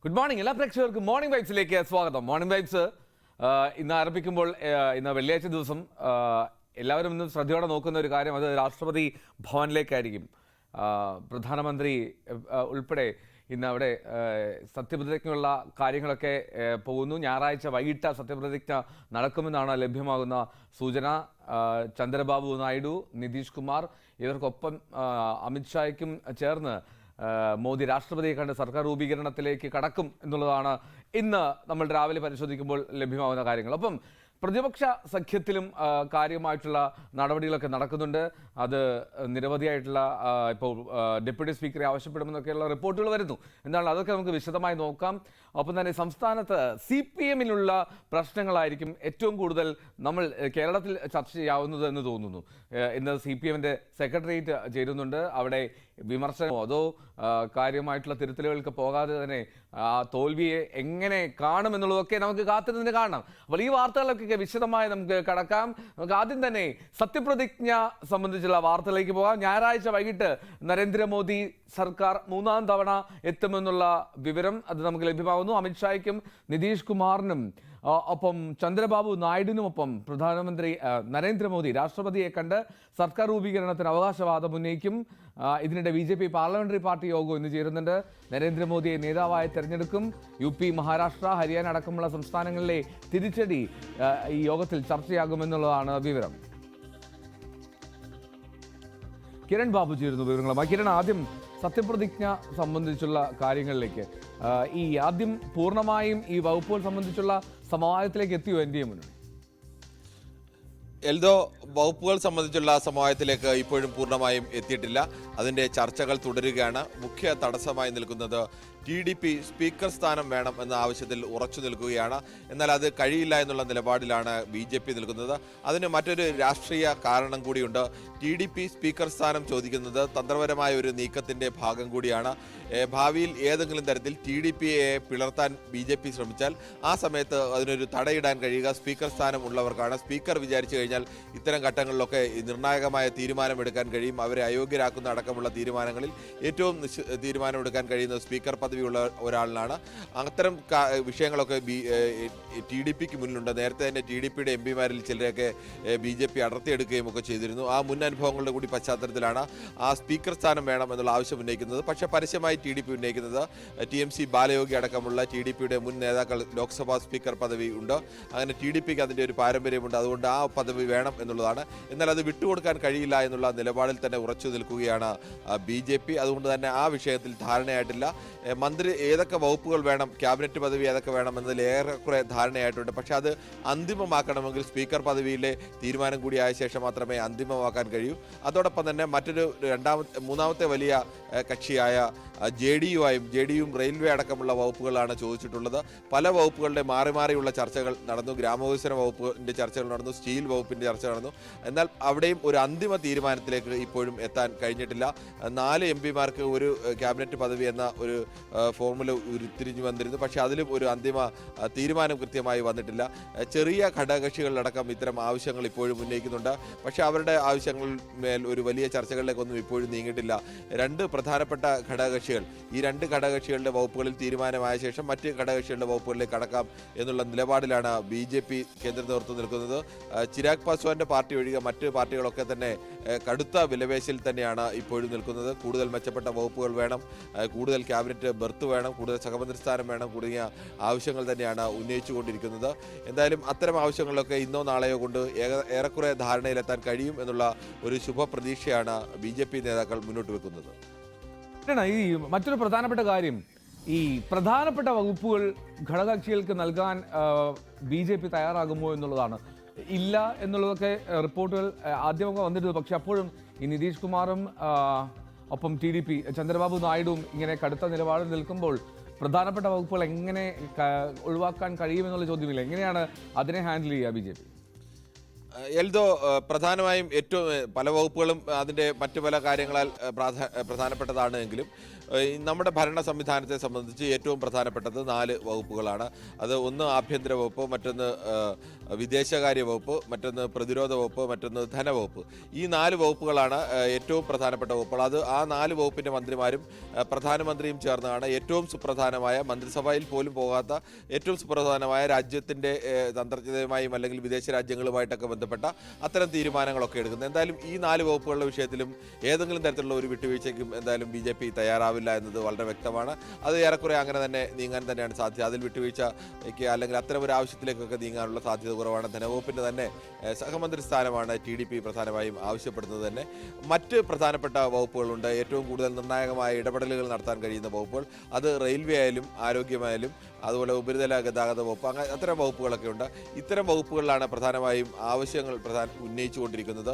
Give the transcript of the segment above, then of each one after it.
Good morning എല്ലാ പ്രേക്ഷകർക്കും morning വൈബ്സിലേക്ക് സ്വാഗതം. മോർണിംഗ് വൈബ്സ് ഇന്ന് ആരംഭിക്കുമ്പോൾ ഇന്ന് വെള്ളിയാഴ്ച ദിവസം എല്ലാവരും ഇന്ന് ശ്രദ്ധയോടെ നോക്കുന്ന ഒരു കാര്യം അത് രാഷ്ട്രപതി ഭവനിലേക്കായിരിക്കും. പ്രധാനമന്ത്രി ഉൾപ്പെടെ ഇന്ന് അവിടെ സത്യപ്രതിജ്ഞയുള്ള കാര്യങ്ങളൊക്കെ പോകുന്നു. ഞായറാഴ്ച വൈകിട്ട് സത്യപ്രതിജ്ഞ നടക്കുമെന്നാണ് ലഭ്യമാകുന്ന സൂചന. ചന്ദ്രബാബു നായിഡു, നിതീഷ് കുമാർ ഇവർക്കൊപ്പം അമിത്ഷായ്ക്കും ചേർന്ന് മോദി രാഷ്ട്രപതിയെ കണ്ട് സർക്കാർ രൂപീകരണത്തിലേക്ക് കടക്കും എന്നുള്ളതാണ് ഇന്ന് നമ്മൾ രാവിലെ പരിശോധിക്കുമ്പോൾ ലഭ്യമാകുന്ന കാര്യങ്ങൾ. ഒപ്പം പ്രതിപക്ഷ സഖ്യത്തിലും കാര്യമായിട്ടുള്ള നടപടികളൊക്കെ നടക്കുന്നുണ്ട്. അത് നിരവധിയായിട്ടുള്ള ഇപ്പോൾ ഡെപ്യൂട്ടി സ്പീക്കറെ ആവശ്യപ്പെടുമെന്നൊക്കെയുള്ള റിപ്പോർട്ടുകൾ വരുന്നു. എന്താണ് അതൊക്കെ നമുക്ക് വിശദമായി നോക്കാം. ഒപ്പം തന്നെ സംസ്ഥാനത്ത് CPM-നുള്ള പ്രശ്നങ്ങളായിരിക്കും ഏറ്റവും കൂടുതൽ നമ്മൾ കേരളത്തിൽ ചർച്ച ചെയ്യാവുന്നത് എന്ന് തോന്നുന്നു. ഇന്ന് CPM-ന്റെ സെക്രട്ടേറിയറ്റ് ചേരുന്നുണ്ട്. അവിടെ വിമർശനമോ അതോ കാര്യമായിട്ടുള്ള തിരുത്തലുകൾക്ക് പോകാതെ തന്നെ ആ തോൽവിയെ എങ്ങനെ കാണുമെന്നുള്ളതൊക്കെ നമുക്ക് കാത്തിരുന്ന് കാണാം. അപ്പോൾ ഈ വാർത്തകളൊക്കെ വിശദമായി നമുക്ക് കടക്കാം. നമുക്ക് ആദ്യം തന്നെ സത്യപ്രതിജ്ഞ സംബന്ധിച്ചുള്ള വാർത്തകളിലേക്ക് പോകാം. ഞായറാഴ്ച വൈകിട്ട് നരേന്ദ്രമോദി സർക്കാർ 3ാം തവണ എത്തുമെന്നുള്ള വിവരം അത് നമുക്ക് ലഭ്യമാകുന്നു. അമിത്ഷായ്ക്കും നിതീഷ് കുമാറിനും ഒപ്പം ചന്ദ്രബാബു നായിഡുവിനുമൊപ്പം പ്രധാനമന്ത്രി നരേന്ദ്രമോദി രാഷ്ട്രപതിയെ കണ്ട് സർക്കാർ രൂപീകരണത്തിന് അവകാശവാദം ഉന്നയിക്കും. ഇതിനിടെ BJP പാർലമെന്ററി പാർട്ടി യോഗം ഇന്ന് ചേരുന്നുണ്ട്. നരേന്ദ്രമോദിയെ നേതാവായി തെരഞ്ഞെടുക്കും. UP, മഹാരാഷ്ട്ര, ഹരിയാന അടക്കമുള്ള സംസ്ഥാനങ്ങളിലെ തിരിച്ചടി ഈ യോഗത്തിൽ ചർച്ചയാകുമെന്നുള്ളതാണ് വിവരം. കിരൺ ബാബു ചേരുന്നു വിവരങ്ങളുമായി. കിരൺ, ആദ്യം സത്യപ്രതിജ്ഞ സംബന്ധിച്ചുള്ള കാര്യങ്ങളിലേക്ക് ഈ ആദ്യം പൂർണ്ണമായും ഈ വകുപ്പുകൾ സംബന്ധിച്ചുള്ള സമവായത്തിലേക്ക് എത്തിയോ NDA മുന്നണി? എൽദോ, വകുപ്പുകൾ സംബന്ധിച്ചുള്ള സമവായത്തിലേക്ക് ഇപ്പോഴും പൂർണ്ണമായും എത്തിയിട്ടില്ല. അതിൻ്റെ ചർച്ചകൾ തുടരുകയാണ്. മുഖ്യ തടസ്സമായി നിൽക്കുന്നത് TDP സ്പീക്കർ സ്ഥാനം വേണം എന്ന ആവശ്യത്തിൽ ഉറച്ചു നിൽക്കുകയാണ്. എന്നാൽ അത് കഴിയില്ല എന്നുള്ള നിലപാടിലാണ് BJP നിൽക്കുന്നത്. അതിന് മറ്റൊരു രാഷ്ട്രീയ കാരണം കൂടിയുണ്ട്. TDP സ്പീക്കർ സ്ഥാനം ചോദിക്കുന്നത് തന്ത്രപരമായ ഒരു നീക്കത്തിൻ്റെ ഭാഗം കൂടിയാണ്. ഭാവിയിൽ ഏതെങ്കിലും തരത്തിൽ TDPയെ പിളർത്താൻ BJP ശ്രമിച്ചാൽ ആ സമയത്ത് അതിനൊരു തടയിടാൻ കഴിയുക സ്പീക്കർ സ്ഥാനം ഉള്ളവർക്കാണ്. സ്പീക്കർ വിചാരിച്ചു കഴിഞ്ഞാൽ ഇത്തരം ഘട്ടങ്ങളിലൊക്കെ നിർണായകമായ തീരുമാനമെടുക്കാൻ കഴിയും. അവരെ അയോഗ്യരാക്കുന്ന അടക്കമുള്ള തീരുമാനങ്ങളിൽ ഏറ്റവും തീരുമാനമെടുക്കാൻ കഴിയുന്ന സ്പീക്കർ പദവിയുള്ള ഒരാളിനാണ്. അത്തരം വിഷയങ്ങളൊക്കെ TDPക്ക് മുന്നിലുണ്ട്. നേരത്തെ തന്നെ TDPയുടെ MP-മാരിൽ ചിലരെയൊക്കെ BJP അടർത്തിയെടുക്കുകയും ഒക്കെ ചെയ്തിരുന്നു. ആ മുൻ അനുഭവങ്ങളുടെ കൂടി പശ്ചാത്തലത്തിലാണ് ആ സ്പീക്കർ സ്ഥാനം വേണം എന്നുള്ള ആവശ്യം ഉന്നയിക്കുന്നത്. പക്ഷേ പരസ്യമായി TDP ഉന്നയിക്കുന്നത് TMC ബാലയോഗി അടക്കമുള്ള TDPയുടെ മുൻ നേതാക്കൾ ലോക്സഭാ സ്പീക്കർ പദവി ഉണ്ട്. അങ്ങനെ TDPക്ക് അതിൻ്റെ ഒരു പാരമ്പര്യമുണ്ട്. അതുകൊണ്ട് ആ പദവി വേണം എന്നുള്ളതാണ്. എന്നാൽ അത് വിട്ടുകൊടുക്കാൻ കഴിയില്ല എന്നുള്ള നിലപാടിൽ തന്നെ ഉറച്ചു നിൽക്കുകയാണ് BJP. അതുകൊണ്ട് തന്നെ ആ വിഷയത്തിൽ ധാരണയായിട്ടില്ല. മന്ത്രി ഏതൊക്കെ വകുപ്പുകൾ വേണം, ക്യാബിനറ്റ് പദവി ഏതൊക്കെ വേണം എന്നതിൽ ഏറെക്കുറെ ധാരണയായിട്ടുണ്ട്. പക്ഷെ അത് അന്തിമമാക്കണമെങ്കിൽ സ്പീക്കർ പദവിയിലെ തീരുമാനം കൂടിയായ ശേഷം മാത്രമേ അന്തിമമാക്കാൻ കഴിയൂ. അതോടൊപ്പം തന്നെ മറ്റൊരു മൂന്നാമത്തെ വലിയ കക്ഷിയായ JDUവും റെയിൽവേ അടക്കമുള്ള വകുപ്പുകളാണ് ചോദിച്ചിട്ടുള്ളത്. പല വകുപ്പുകളുടെ മാറി മാറിയുള്ള ചർച്ചകൾ നടന്നു. ഗ്രാമവികസന വകുപ്പിൻ്റെ ചർച്ചകൾ നടന്നു, സ്റ്റീൽ വകുപ്പിൻ്റെ ചർച്ച നടന്നു. എന്നാൽ അവിടെയും ഒരു അന്തിമ തീരുമാനത്തിലേക്ക് ഇപ്പോഴും എത്താൻ കഴിഞ്ഞിട്ടില്ല. 4 MP-മാർക്ക് ഒരു ക്യാബിനറ്റ് പദവി എന്ന ഒരു ഫോർമുല ഉരുത്തിരിഞ്ഞു വന്നിരുന്നു. പക്ഷേ അതിലും ഒരു അന്തിമ തീരുമാനം കൃത്യമായി വന്നിട്ടില്ല. ചെറിയ ഘടകകക്ഷികളിലടക്കം ഇത്തരം ആവശ്യങ്ങൾ ഇപ്പോഴും ഉന്നയിക്കുന്നുണ്ട്. പക്ഷേ അവരുടെ ആവശ്യങ്ങളിൽ മേൽ ഒരു വലിയ ചർച്ചകളിലേക്കൊന്നും ഇപ്പോഴും നീങ്ങിയിട്ടില്ല. 2 പ്രധാനപ്പെട്ട ഘടകകക്ഷികൾ, ഈ 2 ഘടകകക്ഷികളുടെ വകുപ്പുകളിൽ തീരുമാനമായ ശേഷം മറ്റ് ഘടകകക്ഷികളുടെ വകുപ്പുകളിലേക്ക് കടക്കാം എന്നുള്ള നിലപാടിലാണ് BJP കേന്ദ്ര നേതൃത്വം നിൽക്കുന്നത്. ചിരാഗ് പാസ്വാന്റെ പാർട്ടി ഒഴികെ മറ്റ് പാർട്ടികളൊക്കെ തന്നെ കടുത്ത വിലപേശിൽ തന്നെയാണ് ഇപ്പോഴും നിൽക്കുന്നത്. കൂടുതൽ മെച്ചപ്പെട്ട വകുപ്പുകൾ വേണം, കൂടുതൽ ക്യാബിനറ്റ് ബർത്ത് വേണം, കൂടുതൽ സഹമന്ത്രി സ്ഥാനം വേണം തുടങ്ങിയ ആവശ്യങ്ങൾ തന്നെയാണ് ഉന്നയിച്ചുകൊണ്ടിരിക്കുന്നത്. എന്തായാലും അത്തരം ആവശ്യങ്ങളിലൊക്കെ ഇന്നോ നാളെയോ കൊണ്ട് ഏറെക്കുറെ ധാരണയിലെത്താൻ കഴിയും എന്നുള്ള ഒരു ശുഭപ്രതീക്ഷയാണ് BJP നേതാക്കൾ മുന്നോട്ട് വെക്കുന്നത്. ഈ മറ്റൊരു പ്രധാനപ്പെട്ട കാര്യം, ഈ പ്രധാനപ്പെട്ട വകുപ്പുകൾ ഘടകകക്ഷികൾക്ക് നൽകാൻ BJP തയ്യാറാകുമോ എന്നുള്ളതാണ്. ഇല്ല എന്നുള്ളതൊക്കെ റിപ്പോർട്ടുകൾ ആദ്യമൊക്കെ വന്നിരുന്നു. പക്ഷെ അപ്പോഴും ഈ നിതീഷ് കുമാറും ഒപ്പം TDP ചന്ദ്രബാബു നായിഡുവും ഇങ്ങനെ കടുത്ത നിലപാടിൽ നിൽക്കുമ്പോൾ പ്രധാനപ്പെട്ട വകുപ്പുകൾ എങ്ങനെ ഒഴിവാക്കാൻ കഴിയുമെന്നുള്ള ചോദ്യമില്ല. എങ്ങനെയാണ് അതിനെ ഹാൻഡിൽ ചെയ്യുക BJP? എൽദോ, പ്രധാനമായും ഏറ്റവും പല വകുപ്പുകളും അതിൻ്റെ മറ്റു പല കാര്യങ്ങളാൽ പ്രധാനപ്പെട്ടതാണ് എങ്കിലും നമ്മുടെ ഭരണ സംവിധാനത്തെ സംബന്ധിച്ച് ഏറ്റവും പ്രധാനപ്പെട്ടത് 4 വകുപ്പുകളാണ്. അത് ഒന്ന് ആഭ്യന്തര വകുപ്പ്, മറ്റൊന്ന് വിദേശകാര്യ വകുപ്പ്, മറ്റൊന്ന് പ്രതിരോധ വകുപ്പ്, മറ്റൊന്ന് ധനവകുപ്പ്. ഈ 4 വകുപ്പുകളാണ് ഏറ്റവും പ്രധാനപ്പെട്ട വകുപ്പുകൾ. അത് ആ 4 വകുപ്പിൻ്റെ മന്ത്രിമാരും പ്രധാനമന്ത്രിയും ചേർന്നാണ് ഏറ്റവും സുപ്രധാനമായ, മന്ത്രിസഭയിൽ പോലും പോകാത്ത ഏറ്റവും സുപ്രധാനമായ രാജ്യത്തിൻ്റെ തന്ത്രജ്ഞതയുമായും അല്ലെങ്കിൽ വിദേശ രാജ്യങ്ങളുമായിട്ടൊക്കെ ബന്ധപ്പെട്ട അത്തരം തീരുമാനങ്ങളൊക്കെ എടുക്കുന്നത്. എന്തായാലും ഈ 4 വകുപ്പുകളുടെ വിഷയത്തിലും ഏതെങ്കിലും തരത്തിലുള്ള ഒരു വിട്ടുവീഴ്ചയ്ക്കും എന്തായാലും BJP തയ്യാറാവില്ല എന്നത് വളരെ വ്യക്തമാണ്. അത് ഏറെക്കുറെ അങ്ങനെ തന്നെ നീങ്ങാൻ തന്നെയാണ് സാധ്യത. അതിൽ വിട്ടുവീഴ്ചയ്ക്ക് അല്ലെങ്കിൽ അത്തരം ഒരു ആവശ്യത്തിലേക്കൊക്കെ നീങ്ങാനുള്ള സാധ്യത കുറവാണ്. ധനവകുപ്പിൻ്റെ തന്നെ സഹമന്ത്രി സ്ഥാനമാണ് TDP പ്രധാനമായും ആവശ്യപ്പെടുന്നത് തന്നെ. മറ്റ് പ്രധാനപ്പെട്ട വകുപ്പുകളുണ്ട്. ഏറ്റവും കൂടുതൽ നിർണായകമായ ഇടപെടലുകൾ നടത്താൻ കഴിയുന്ന വകുപ്പുകൾ, അത് റെയിൽവേ ആയാലും ആരോഗ്യമായാലും അതുപോലെ ഉപരിതല ഗതാഗത വകുപ്പ്, അങ്ങനെ അത്തരം വകുപ്പുകളൊക്കെ ഉണ്ട്. ഇത്തരം വകുപ്പുകളിലാണ് പ്രധാനമായും ആവശ്യങ്ങൾ ഉന്നയിച്ചുകൊണ്ടിരിക്കുന്നത്.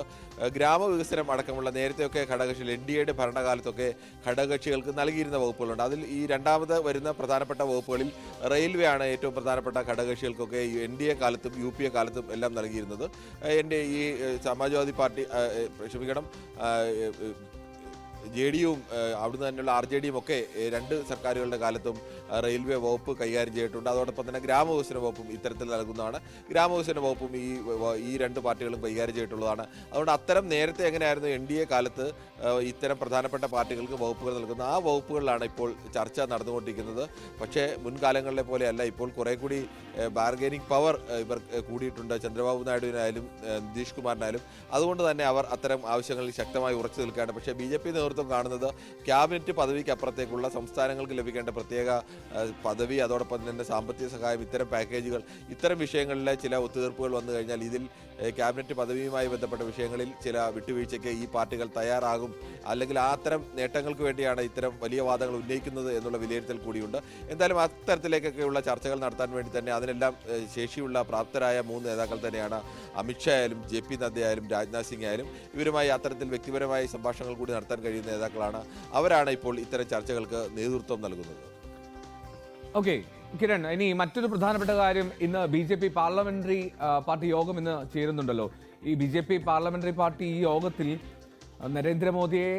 ഗ്രാമവികസനം അടക്കമുള്ള നേരത്തെയൊക്കെ ഘടകകക്ഷികൾ NDAയുടെ ഭരണകാലത്തൊക്കെ ഘടകകക്ഷികൾക്ക് നൽകിയിരുന്ന വകുപ്പുകളുണ്ട്. അതിൽ ഈ രണ്ടാമത് വരുന്ന പ്രധാനപ്പെട്ട വകുപ്പുകളിൽ റെയിൽവേ ആണ് ഏറ്റവും പ്രധാനപ്പെട്ട ഘടകകക്ഷികൾക്കൊക്കെ NDA കാലത്തും UPA കാലത്തും എല്ലാം നൽകിയിരുന്നത്. എൻ്റെ ഈ സമാജ്വാദി പാർട്ടി JDUവും അവിടുന്ന് തന്നെയുള്ള RJDയും ഒക്കെ 2 സർക്കാരുകളുടെ കാലത്തും റെയിൽവേ വകുപ്പ് കൈകാര്യം ചെയ്തിട്ടുണ്ട്. അതോടൊപ്പം തന്നെ ഗ്രാമവികസന വകുപ്പും ഇത്തരത്തിൽ നൽകുന്നതാണ്. ഗ്രാമവികസന വകുപ്പും ഈ 2 പാർട്ടികളും കൈകാര്യം ചെയ്തിട്ടുള്ളതാണ്. അതുകൊണ്ട് അത്തരം നേരത്തെ എങ്ങനെയായിരുന്നു NDA കാലത്ത് ഇത്തരം പ്രധാനപ്പെട്ട പാർട്ടികൾക്ക് വകുപ്പുകൾ നൽകുന്ന ആ വകുപ്പുകളിലാണ് ഇപ്പോൾ ചർച്ച നടന്നുകൊണ്ടിരിക്കുന്നത്. പക്ഷേ മുൻകാലങ്ങളിലെ പോലെയല്ല. ഇപ്പോൾ കുറേ കൂടി ബാർഗൈനിങ് പവർ ഇവർ കൂടിയിട്ടുണ്ട്, ചന്ദ്രബാബു നായിഡുവിനായാലും നിതീഷ് കുമാറിനായാലും. അതുകൊണ്ട് തന്നെ അവർ അത്തരം ആവശ്യങ്ങളിൽ ശക്തമായി ഉറച്ചു നിൽക്കുകയാണ്. പക്ഷേ BJP നേതൃത്വം കാണുന്നത് ക്യാബിനറ്റ് പദവിക്ക് അപ്പുറത്തേക്കുള്ള സംസ്ഥാനങ്ങൾക്ക് ലഭിക്കേണ്ട പ്രത്യേക പദവി, അതോടൊപ്പം തന്നെ സാമ്പത്തിക സഹായം, ഇത്തരം പാക്കേജുകൾ, ഇത്തരം വിഷയങ്ങളിലെ ചില ഒത്തുതീർപ്പുകൾ വന്നു കഴിഞ്ഞാൽ ഇതിൽ ക്യാബിനറ്റ് പദവിയുമായി ബന്ധപ്പെട്ട വിഷയങ്ങളിൽ ചില വിട്ടുവീഴ്ചയ്ക്ക് ഈ പാർട്ടികൾ തയ്യാറാകും, അല്ലെങ്കിൽ അത്തരം നേട്ടങ്ങൾക്ക് വേണ്ടിയാണ് ഇത്തരം വലിയ വാദങ്ങൾ ഉന്നയിക്കുന്നത് എന്നുള്ള വിലയിരുത്തൽ കൂടിയുണ്ട്. എന്തായാലും അത്തരത്തിലേക്കൊക്കെയുള്ള ചർച്ചകൾ നടത്താൻ വേണ്ടി തന്നെ അതിനെല്ലാം ശേഷിയുള്ള പ്രാപ്തരായ 3 നേതാക്കൾ തന്നെയാണ്. അമിത്ഷാ ആയാലും JP നദ്ദ ആയാലും രാജ്നാഥ് സിംഗ് ആയാലും ഇവരുമായി അത്തരത്തിൽ വ്യക്തിപരമായ സംഭാഷണങ്ങൾ കൂടി നടത്താൻ കഴിയുന്ന നേതാക്കളാണ്. അവരാണ് ഇപ്പോൾ ഇത്തരം ചർച്ചകൾക്ക് നേതൃത്വം നൽകുന്നത്. ഓക്കെ കിരൺ, ഇനി മറ്റൊരു പ്രധാനപ്പെട്ട കാര്യം, ഇന്ന് BJP പാർലമെന്ററി പാർട്ടി യോഗം ഇന്ന് ചേരുന്നുണ്ടല്ലോ. ഈ BJP പാർലമെന്ററി പാർട്ടി ഈ യോഗത്തിൽ നരേന്ദ്രമോദിയെ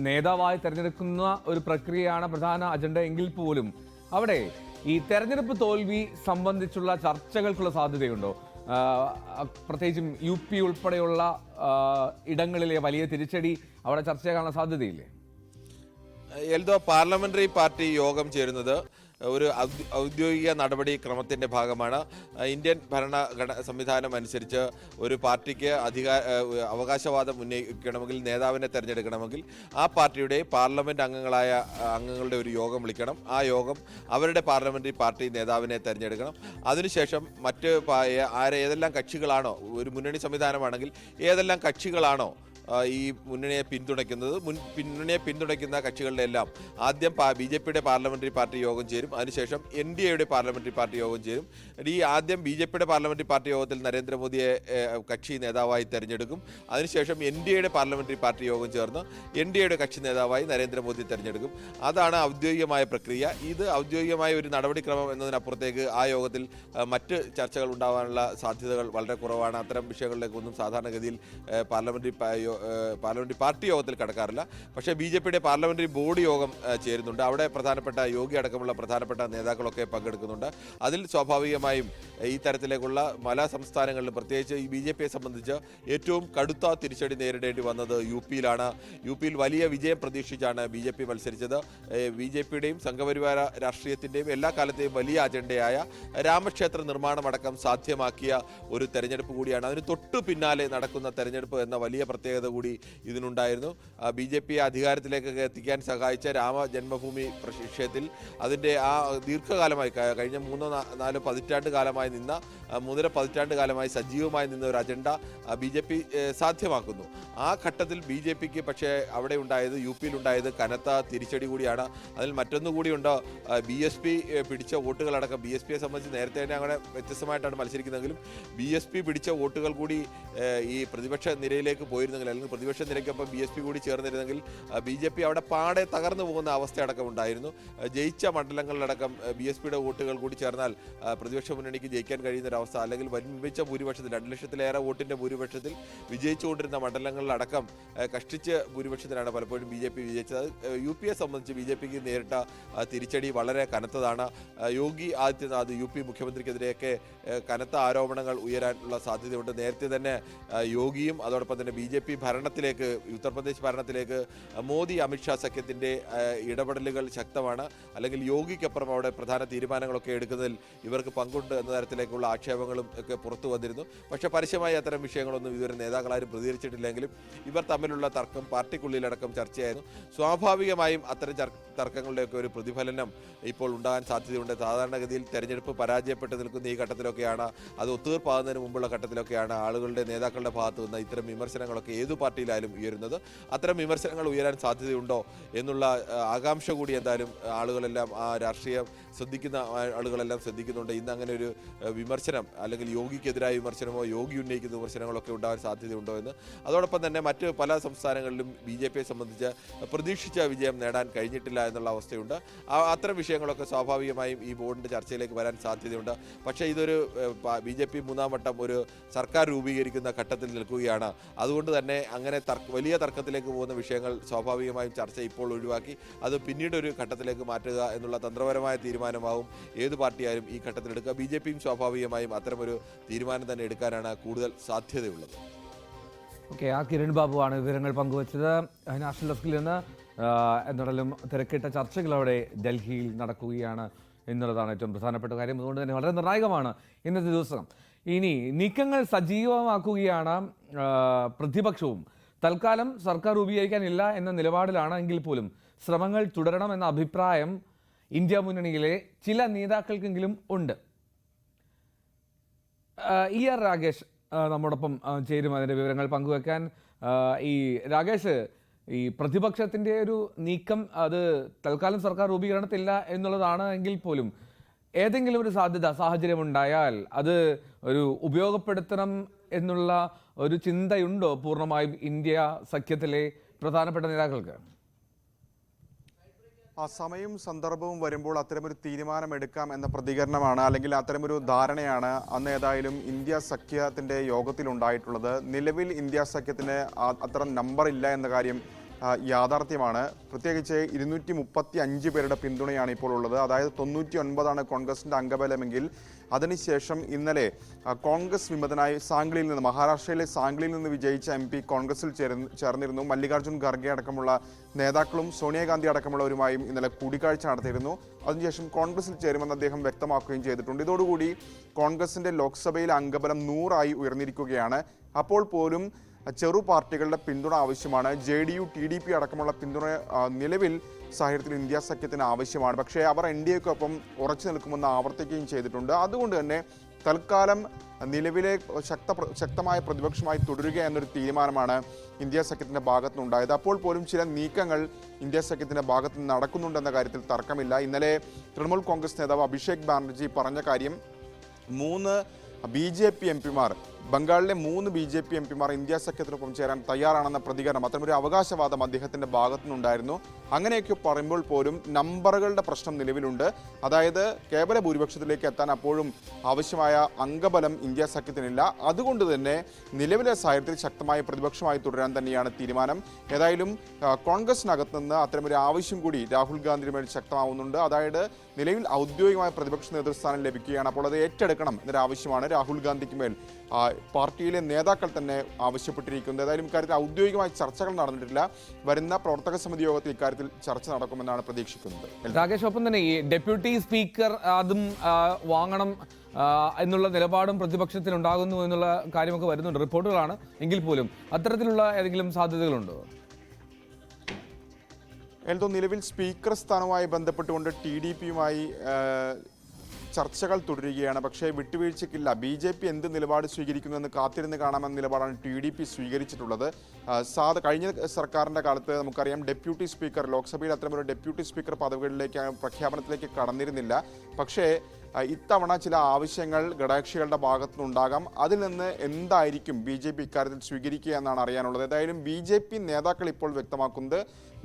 നേതാവായി തെരഞ്ഞെടുക്കുന്ന ഒരു പ്രക്രിയയാണ് പ്രധാന അജണ്ട എങ്കിൽ പോലും അവിടെ ഈ തെരഞ്ഞെടുപ്പ് തോൽവി സംബന്ധിച്ചുള്ള ചർച്ചകൾക്കുള്ള സാധ്യതയുണ്ടോ? പ്രത്യേകിച്ചും UP ഉൾപ്പെടെയുള്ള ഇടങ്ങളിലെ വലിയ തിരിച്ചടി അവിടെ ചർച്ചയാകാനുള്ള സാധ്യതയില്ലേ? എൽദോ, പാർലമെന്ററി പാർട്ടി യോഗം ചേരുന്നത് ഒരു ഔദ്യോഗിക നടപടിക്രമത്തിൻ്റെ ഭാഗമാണ്. ഇന്ത്യൻ ഭരണഘടന സംവിധാനം അനുസരിച്ച് ഒരു പാർട്ടിക്ക് അവകാശവാദം ഉന്നയിക്കണമെങ്കിൽ, നേതാവിനെ തിരഞ്ഞെടുക്കണമെങ്കിൽ ആ പാർട്ടിയുടെ പാർലമെൻറ്റ് അംഗങ്ങളുടെ ഒരു യോഗം വിളിക്കണം. ആ യോഗം അവരുടെ പാർലമെൻ്ററി പാർട്ടി നേതാവിനെ തിരഞ്ഞെടുക്കണം. അതിനുശേഷം മറ്റ് ഏതെല്ലാം കക്ഷികളാണോ, ഒരു മുന്നണി സംവിധാനമാണെങ്കിൽ ഏതെല്ലാം കക്ഷികളാണോ ഈ മുന്നണിയെ പിന്തുണയ്ക്കുന്നത്, മുന്നണിയെ പിന്തുണയ്ക്കുന്ന കക്ഷികളുടെ എല്ലാം ആദ്യം BJPയുടെ പാർലമെന്ററി പാർട്ടി യോഗം ചേരും. അതിനുശേഷം NDAയുടെ പാർലമെന്ററി പാർട്ടി യോഗം ചേരും. ഈ ആദ്യം BJPയുടെ പാർലമെന്ററി പാർട്ടി യോഗത്തിൽ നരേന്ദ്രമോദിയെ കക്ഷി നേതാവായി തെരഞ്ഞെടുക്കും. അതിനുശേഷം NDAയുടെ പാർലമെന്ററി പാർട്ടി യോഗം ചേർന്ന് NDAയുടെ കക്ഷി നേതാവായി നരേന്ദ്രമോദിയെ തെരഞ്ഞെടുക്കും. അതാണ് ഔദ്യോഗികമായ പ്രക്രിയ. ഇത് ഔദ്യോഗികമായ ഒരു നടപടിക്രമം എന്നതിനപ്പുറത്തേക്ക് ആ യോഗത്തിൽ മറ്റ് ചർച്ചകൾ ഉണ്ടാകാനുള്ള സാധ്യതകൾ വളരെ കുറവാണ്. അത്തരം വിഷയങ്ങളിലേക്കൊന്നും സാധാരണഗതിയിൽ പാർലമെന്ററി പാർട്ടി യോഗത്തിൽ കടക്കാറില്ല. പക്ഷേ BJPയുടെ പാർലമെന്ററി ബോർഡ് യോഗം ചേരുന്നുണ്ട്. അവിടെ പ്രധാനപ്പെട്ട യോഗി അടക്കമുള്ള പ്രധാനപ്പെട്ട നേതാക്കളൊക്കെ പങ്കെടുക്കുന്നുണ്ട്. അതിൽ സ്വാഭാവികമായും ഈ തരത്തിലേക്കുള്ള പല സംസ്ഥാനങ്ങളിലും, പ്രത്യേകിച്ച് ഈ BJPയെ സംബന്ധിച്ച് ഏറ്റവും കടുത്ത തിരിച്ചടി നേരിടേണ്ടി വന്നത് UPയിലാണ്. UPയിൽ വലിയ വിജയം പ്രതീക്ഷിച്ചാണ് BJP മത്സരിച്ചത്. BJPയുടെയും സംഘപരിവാര രാഷ്ട്രീയത്തിൻ്റെയും എല്ലാ കാലത്തെയും വലിയ അജണ്ടയായ രാമക്ഷേത്ര നിർമ്മാണമടക്കം സാധ്യമാക്കിയ ഒരു തെരഞ്ഞെടുപ്പ് കൂടിയാണ്. അതിന് തൊട്ടു പിന്നാലെ നടക്കുന്ന തെരഞ്ഞെടുപ്പ് എന്ന വലിയ പ്രത്യേകത കൂടി ഇതിനുണ്ടായിരുന്നു. BJPയെ അധികാരത്തിലേക്ക് എത്തിക്കാൻ സഹായിച്ച രാമജന്മഭൂമി വിഷയത്തിൽ അതിൻ്റെ ആ ദീർഘകാലമായി കഴിഞ്ഞ 3-4 പതിറ്റാണ്ട് കാലമായി 3.5 പതിറ്റാണ്ട് കാലമായി സജീവമായി നിന്ന ഒരു അജണ്ട BJP സാധ്യമാക്കുന്നു. ആ ഘട്ടത്തിൽ BJPക്ക് പക്ഷേ അവിടെ ഉണ്ടായത്, UPയിലുണ്ടായത് കനത്ത തിരിച്ചടി കൂടിയാണ്. അതിൽ മറ്റൊന്നുകൂടിയുണ്ട്. BSP പിടിച്ച വോട്ടുകളടക്കം, BSPയെ സംബന്ധിച്ച് നേരത്തെ തന്നെ അങ്ങനെ വ്യത്യസ്തമായിട്ടാണ് മത്സരിക്കുന്നതെങ്കിലും BSP പിടിച്ച വോട്ടുകൾ കൂടി ഈ പ്രതിപക്ഷ നിരയിലേക്ക് പോയിരുന്നെങ്കിൽ, അല്ലെങ്കിൽ പ്രതിപക്ഷ നിരക്കൊപ്പം BSP കൂടി ചേർന്നിരുന്നെങ്കിൽ BJP അവിടെ പാടെ തകർന്നു പോകുന്ന അവസ്ഥയടക്കം ഉണ്ടായിരുന്നു. ജയിച്ച മണ്ഡലങ്ങളിലടക്കം BSPയുടെ വോട്ടുകൾ കൂടി ചേർന്നാൽ പ്രതിപക്ഷ മുന്നണിക്ക് ജയിക്കാൻ കഴിയുന്ന ഒരവസ്ഥ, അല്ലെങ്കിൽ വൻപിച്ച ഭൂരിപക്ഷത്തിൽ 2 ലക്ഷത്തിലേറെ വോട്ടിന്റെ ഭൂരിപക്ഷത്തിൽ വിജയിച്ചുകൊണ്ടിരുന്ന മണ്ഡലങ്ങളിലടക്കം കഷ്ടിച്ച് ഭൂരിപക്ഷത്തിലാണ് പലപ്പോഴും BJP വിജയിച്ചത്. UPയെ സംബന്ധിച്ച് BJPക്ക് നേരിട്ട തിരിച്ചടി വളരെ കനത്തതാണ്. യോഗി ആദിത്യനാഥ് UP മുഖ്യമന്ത്രിക്കെതിരെയൊക്കെ കനത്ത ആരോപണങ്ങൾ ഉയരാനുള്ള സാധ്യതയുണ്ട്. നേരത്തെ തന്നെ യോഗിയും അതോടൊപ്പം തന്നെ BJP ഭരണത്തിലേക്ക്, ഉത്തർപ്രദേശ് ഭരണത്തിലേക്ക് മോദി അമിത്ഷാ സഖ്യത്തിൻ്റെ ഇടപെടലുകൾ ശക്തമാണ്. അല്ലെങ്കിൽ യോഗിക്കപ്പുറം അവിടെ പ്രധാന തീരുമാനങ്ങളൊക്കെ എടുക്കുന്നതിൽ ഇവർക്ക് പങ്കുണ്ട് എന്ന തരത്തിലേക്കുള്ള ആക്ഷേപങ്ങളും ഒക്കെ പുറത്തു വന്നിരുന്നു. പക്ഷേ പരസ്യമായി അത്തരം വിഷയങ്ങളൊന്നും ഇതുവരെ നേതാക്കളാരും പ്രതികരിച്ചിട്ടില്ലെങ്കിലും ഇവർ തമ്മിലുള്ള തർക്കം പാർട്ടിക്കുള്ളിലടക്കം ചർച്ചയായിരുന്നു. സ്വാഭാവികമായും അത്തരം തർക്കങ്ങളുടെയൊക്കെ ഒരു പ്രതിഫലനം ഇപ്പോൾ ഉണ്ടാകാൻ സാധ്യതയുണ്ട്. സാധാരണഗതിയിൽ തെരഞ്ഞെടുപ്പ് പരാജയപ്പെട്ട് നിൽക്കുന്ന ഈ ഘട്ടത്തിലൊക്കെയാണ്, അത് ഒത്തുതീർപ്പാകുന്നതിന് മുമ്പുള്ള ഘട്ടത്തിലൊക്കെയാണ് ആളുകളുടെ നേതാക്കളുടെ ഭാഗത്തു നിന്ന് ഇത്തരം വിമർശനങ്ങളൊക്കെ ഏതു പാർട്ടിയിലായാലും ഉയരുന്നത്. അത്തരം വിമർശനങ്ങൾ ഉയരാൻ സാധ്യതയുണ്ടോ എന്നുള്ള ആകാംക്ഷ കൂടി എന്തായാലും ആളുകളെല്ലാം, ആ രാഷ്ട്രീയം ശ്രദ്ധിക്കുന്ന ആളുകളെല്ലാം ശ്രദ്ധിക്കുന്നുണ്ട്. ഇന്ന് അങ്ങനെ ഒരു വിമർശനം, അല്ലെങ്കിൽ യോഗിക്കെതിരായ വിമർശനമോ യോഗി ഉന്നയിക്കുന്ന വിമർശനങ്ങളൊക്കെ ഉണ്ടാകാൻ സാധ്യതയുണ്ടോ എന്ന്. അതോടൊപ്പം തന്നെ മറ്റ് പല സംസ്ഥാനങ്ങളിലും BJPയെ സംബന്ധിച്ച് പ്രതീക്ഷിച്ച വിജയം നേടാൻ കഴിഞ്ഞിട്ടില്ല എന്നുള്ള അവസ്ഥയുണ്ട്. അത്തരം വിഷയങ്ങളൊക്കെ സ്വാഭാവികമായും ഈ ബോർഡിൻ്റെ ചർച്ചയിലേക്ക് വരാൻ സാധ്യതയുണ്ട്. പക്ഷേ ഇതൊരു BJP 3ാം വട്ടം ഒരു സർക്കാർ രൂപീകരിക്കുന്ന ഘട്ടത്തിൽ നിൽക്കുകയാണ്. അതുകൊണ്ട് തന്നെ അങ്ങനെ വലിയ തർക്കത്തിലേക്ക് പോകുന്ന വിഷയങ്ങൾ സ്വാഭാവികമായും ചർച്ച ഇപ്പോൾ ഒഴിവാക്കി അത് പിന്നീടൊരു ഘട്ടത്തിലേക്ക് മാറ്റുക എന്നുള്ള തന്ത്രപരമായ തീരുമാനമാവും ഏത് പാർട്ടിയായാലും ഈ ഘട്ടത്തിലെടുക്കുക. BJPയും സ്വാഭാവികമായും അത്തരമൊരു തീരുമാനം തന്നെ എടുക്കാനാണ് കൂടുതൽ സാധ്യതയുള്ളത്. ഓക്കെ, ആ കിരൺ ബാബുവാണ് വിവരങ്ങൾ പങ്കുവച്ചത് നാഷണൽ ഡെസ്കിൽ നിന്ന്. എന്നാലും തിരക്കിട്ട ചർച്ചകൾ അവിടെ ഡൽഹിയിൽ നടക്കുകയാണ് എന്നുള്ളതാണ് ഏറ്റവും പ്രധാനപ്പെട്ട കാര്യം. അതുകൊണ്ട് തന്നെ വളരെ നിർണായകമാണ് ഇന്നത്തെ ദിവസം. ഇനി നീക്കങ്ങൾ സജീവമാക്കുകയാണ് പ്രതിപക്ഷവും. തൽക്കാലം സർക്കാർ രൂപീകരിക്കാനില്ല എന്ന നിലപാടിലാണ് എങ്കിൽ പോലും ശ്രമങ്ങൾ തുടരണമെന്ന അഭിപ്രായം ഇന്ത്യ മുന്നണിയിലെ ചില നേതാക്കൾക്കെങ്കിലും ഉണ്ട്. ER രാഗേഷ് നമ്മോടൊപ്പം ചേരും അതിൻ്റെ വിവരങ്ങൾ പങ്കുവെക്കാൻ. ഈ രാഗേഷ്, ഈ പ്രതിപക്ഷത്തിൻ്റെ ഒരു നീക്കം അത് തൽക്കാലം സർക്കാർ രൂപീകരണത്തില്ല എന്നുള്ളതാണ് എങ്കിൽ പോലും ഏതെങ്കിലും ഒരു സാഹചര്യം ഉണ്ടായാൽ അത് ഒരു ഉപയോഗപ്പെടുത്തണം എന്നുള്ള ഒരു ചിന്തയുണ്ടോ പൂർണ്ണമായും ഇന്ത്യ സഖ്യത്തിലെ പ്രധാനപ്പെട്ട നേതാക്കൾക്ക്? ആ സമയവും സന്ദർഭവും വരുമ്പോൾ അത്തരമൊരു തീരുമാനമെടുക്കാം എന്ന പ്രതികരണമാണ്, അല്ലെങ്കിൽ അത്തരമൊരു ധാരണയാണ് അന്ന് ഏതായാലും ഇന്ത്യ സഖ്യത്തിൻ്റെ യോഗത്തിലുണ്ടായിട്ടുള്ളത്. നിലവിൽ ഇന്ത്യ സഖ്യത്തിന് അത്തരം നമ്പർ ഇല്ല എന്ന കാര്യം യാഥാർത്ഥ്യമാണ്. പ്രത്യേകിച്ച് 235 പേരുടെ പിന്തുണയാണ് ഇപ്പോൾ ഉള്ളത്. അതായത് 99 കോൺഗ്രസിൻ്റെ അംഗബലമെങ്കിൽ അതിനുശേഷം ഇന്നലെ കോൺഗ്രസ് വിമതനായി സാംഗ്ലിയിൽ നിന്ന്, മഹാരാഷ്ട്രയിലെ സാംഗ്ലിയിൽ നിന്ന് വിജയിച്ച MP കോൺഗ്രസിൽ ചേർന്നിരുന്നു. മല്ലികാർജ്ജുൻ ഖർഗെ അടക്കമുള്ള നേതാക്കളും സോണിയാഗാന്ധി അടക്കമുള്ളവരുമായും ഇന്നലെ കൂടിക്കാഴ്ച നടത്തിയിരുന്നു. അതിനുശേഷം കോൺഗ്രസിൽ ചേരുമെന്ന് അദ്ദേഹം വ്യക്തമാക്കുകയും ചെയ്തിട്ടുണ്ട്. ഇതോടുകൂടി കോൺഗ്രസിൻ്റെ ലോക്സഭയിലെ അംഗബലം 100 ഉയർന്നിരിക്കുകയാണ്. അപ്പോൾ പോലും ചെറു പാർട്ടികളുടെ പിന്തുണ ആവശ്യമാണ്. JDU, TDP അടക്കമുള്ള പിന്തുണ നിലവിൽ സാഹചര്യത്തിൽ ഇന്ത്യ സഖ്യത്തിന് ആവശ്യമാണ്. പക്ഷേ അവർ NDAക്കൊപ്പം ഉറച്ചു നിൽക്കുമെന്ന് ആവർത്തിക്കുകയും ചെയ്തിട്ടുണ്ട്. അതുകൊണ്ട് തന്നെ തൽക്കാലം നിലവിലെ ശക്തമായ പ്രതിപക്ഷമായി തുടരുക എന്നൊരു തീരുമാനമാണ് ഇന്ത്യ സഖ്യത്തിൻ്റെ ഭാഗത്തുനിന്നുണ്ടായത്. അപ്പോൾ പോലും ചില നീക്കങ്ങൾ ഇന്ത്യ സഖ്യത്തിൻ്റെ ഭാഗത്ത് നിന്ന് നടക്കുന്നുണ്ടെന്ന കാര്യത്തിൽ തർക്കമില്ല. ഇന്നലെ തൃണമൂൽ കോൺഗ്രസ് നേതാവ് അഭിഷേക് ബാനർജി പറഞ്ഞ കാര്യം 3 BJP MPമാർ, ബംഗാളിലെ 3 BJP MPമാർ ഇന്ത്യ സഖ്യത്തിനൊപ്പം ചേരാൻ തയ്യാറാണെന്ന പ്രതികരണം, അത്തരമൊരു അവകാശവാദം അദ്ദേഹത്തിൻ്റെ ഭാഗത്തുനിന്നുണ്ടായിരുന്നു. അങ്ങനെയൊക്കെ പറയുമ്പോൾ പോലും നമ്പറുകളുടെ പ്രശ്നം നിലവിലുണ്ട്. അതായത് കേവല ഭൂരിപക്ഷത്തിലേക്ക് എത്താൻ അപ്പോഴും ആവശ്യമായ അംഗബലം ഇന്ത്യ സഖ്യത്തിനില്ല. അതുകൊണ്ട് തന്നെ നിലവിലെ സാഹചര്യത്തിൽ ശക്തമായ പ്രതിപക്ഷമായി തുടരാൻ തന്നെയാണ് തീരുമാനം. ഏതായാലും കോൺഗ്രസിനകത്ത് നിന്ന് അത്തരമൊരു ആവശ്യം കൂടി രാഹുൽ ഗാന്ധിയുടെ മേൽ ശക്തമാവുന്നുണ്ട്. അതായത് നിലവിൽ ഔദ്യോഗികമായ പ്രതിപക്ഷ നേതൃസ്ഥാനം ലഭിക്കുകയാണ്. അപ്പോൾ അത് ഏറ്റെടുക്കണം എന്നൊരു ആവശ്യമാണ് രാഹുൽ ഗാന്ധിക്ക് മേൽ പാർട്ടിയിലെ നേതാക്കൾ തന്നെ ആവശ്യപ്പെട്ടിരിക്കുന്നത്. ഏതായാലും ഇക്കാര്യത്തിൽ ഔദ്യോഗികമായി ചർച്ചകൾ നടന്നിട്ടില്ല. വരുന്ന പ്രവർത്തക സമിതി യോഗത്തിൽ ഇക്കാര്യത്തിൽ ചർച്ച നടക്കുമെന്നാണ് പ്രതീക്ഷിക്കുന്നത്. രാകേഷ്, ഒപ്പം തന്നെ ഈ ഡെപ്യൂട്ടി സ്പീക്കർ അതും വാങ്ങണം എന്നുള്ള നിലപാടും പ്രതിപക്ഷത്തിൽ ഉണ്ടാകുന്നു എന്നുള്ള കാര്യമൊക്കെ വരുന്നുണ്ട്, റിപ്പോർട്ടുകളാണ്. എങ്കിൽ പോലും അത്തരത്തിലുള്ള ഏതെങ്കിലും സാധ്യതകളുണ്ടോ? എൽദോ, നിലവിൽ സ്പീക്കർ സ്ഥാനവുമായി ബന്ധപ്പെട്ടുകൊണ്ട് TDPയുമായി ചർച്ചകൾ തുടരുകയാണ്. പക്ഷേ വിട്ടുവീഴ്ചയ്ക്കില്ല. BJP എന്ത് നിലപാട് സ്വീകരിക്കുന്നുവെന്ന് കാത്തിരുന്ന് കാണാമെന്ന നിലപാടാണ് TDP സ്വീകരിച്ചിട്ടുള്ളത്. കഴിഞ്ഞ സർക്കാരിൻ്റെ കാലത്ത് നമുക്കറിയാം ഡെപ്യൂട്ടി സ്പീക്കർ, ലോക്സഭയിൽ അത്തരമൊരു ഡെപ്യൂട്ടി സ്പീക്കർ പദവികളിലേക്ക് പ്രഖ്യാപനത്തിലേക്ക് കടന്നിരുന്നില്ല. പക്ഷേ ഇത്തവണ ചില ആവശ്യങ്ങൾ ഘടകകക്ഷികളുടെ ഭാഗത്തുനിന്നുണ്ടാകാം. അതിൽ നിന്ന് എന്തായിരിക്കും BJP ഇക്കാര്യത്തിൽ സ്വീകരിക്കുക എന്നാണ് അറിയാനുള്ളത്. ഏതായാലും BJP നേതാക്കൾ ഇപ്പോൾ വ്യക്തമാക്കുന്നത്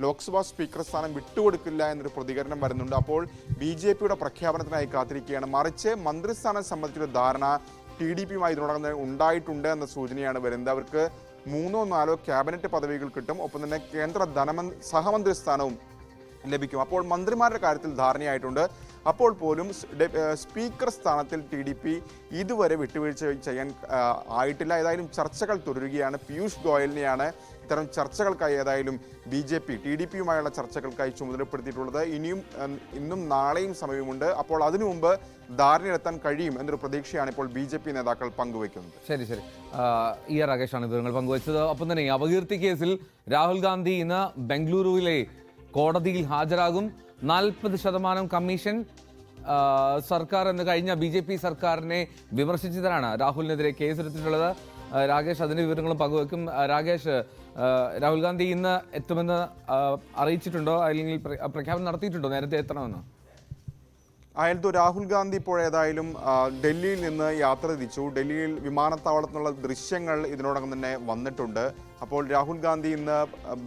ലോക്സഭാ സ്പീക്കർ സ്ഥാനം വിട്ടുകൊടുക്കില്ല എന്നൊരു പ്രതികരണം വരുന്നുണ്ട്. അപ്പോൾ BJPയുടെ പ്രഖ്യാപനത്തിനായി കാത്തിരിക്കുകയാണ്. മറിച്ച് മന്ത്രിസ്ഥാനം സംബന്ധിച്ചൊരു ധാരണ TDPയുമായി ഇതിനോടകം ഉണ്ടായിട്ടുണ്ട് എന്ന സൂചനയാണ് വരുന്നത്. അവർക്ക് 3 or 4 ക്യാബിനറ്റ് പദവികൾ കിട്ടും. ഒപ്പം തന്നെ കേന്ദ്ര സഹമന്ത്രി സ്ഥാനവും ലഭിക്കും. അപ്പോൾ മന്ത്രിമാരുടെ കാര്യത്തിൽ ധാരണയായിട്ടുണ്ട്. അപ്പോൾ പോലും സ്പീക്കർ സ്ഥാനത്തിൽ TDP ഇതുവരെ വിട്ടുവീഴ്ച ചെയ്യാൻ ആയിട്ടില്ല. ഏതായാലും ചർച്ചകൾ തുടരുകയാണ്. പീയൂഷ് ഗോയലിനെയാണ് ഇത്തരം ചർച്ചകൾക്കായി ഏതായാലും BJP TDPയുമായുള്ള ചർച്ചകൾക്കായി ചുമതലപ്പെടുത്തിയിട്ടുള്ളത്. ഇന്നും നാളെയും സമയമുണ്ട്. അപ്പോൾ അതിനു മുമ്പ് ധാരണയിലെത്താൻ കഴിയും എന്നൊരു പ്രതീക്ഷയാണ് ഇപ്പോൾ BJP നേതാക്കൾ പങ്കുവയ്ക്കുന്നത്. ശരി ശരി രാകേഷാണ് വിവരങ്ങൾ പങ്കുവച്ചത്. ഒപ്പം തന്നെ അപകീർത്തി കേസിൽ രാഹുൽ ഗാന്ധി ഇന്ന് ബംഗളൂരുവിലെ കോടതിയിൽ ഹാജരാകും. 40% കമ്മീഷൻ സർക്കാർ എന്ന് കഴിഞ്ഞ BJP സർക്കാരിനെ വിമർശിച്ചതിനാണ് രാഹുലിനെതിരെ കേസെടുത്തിട്ടുള്ളത്. രാകേഷ് അതിന്റെ വിവരങ്ങളും പങ്കുവെക്കും. രാകേഷ്, രാഹുൽ ഗാന്ധി ഇന്ന് എത്തുമെന്ന് അറിയിച്ചിട്ടുണ്ടോ, അല്ലെങ്കിൽ പ്രഖ്യാപനം നടത്തിയിട്ടുണ്ടോ നേരത്തെ എത്തണമെന്ന്? അയാൾക്ക് രാഹുൽ ഗാന്ധി ഇപ്പോൾ ഏതായാലും ഡൽഹിയിൽ നിന്ന് യാത്ര തിരിച്ചു. ഡൽഹിയിൽ വിമാനത്താവളത്തിൽ നിന്നുള്ള ദൃശ്യങ്ങൾ ഇതിനോടകം തന്നെ വന്നിട്ടുണ്ട്. അപ്പോൾ രാഹുൽ ഗാന്ധി ഇന്ന്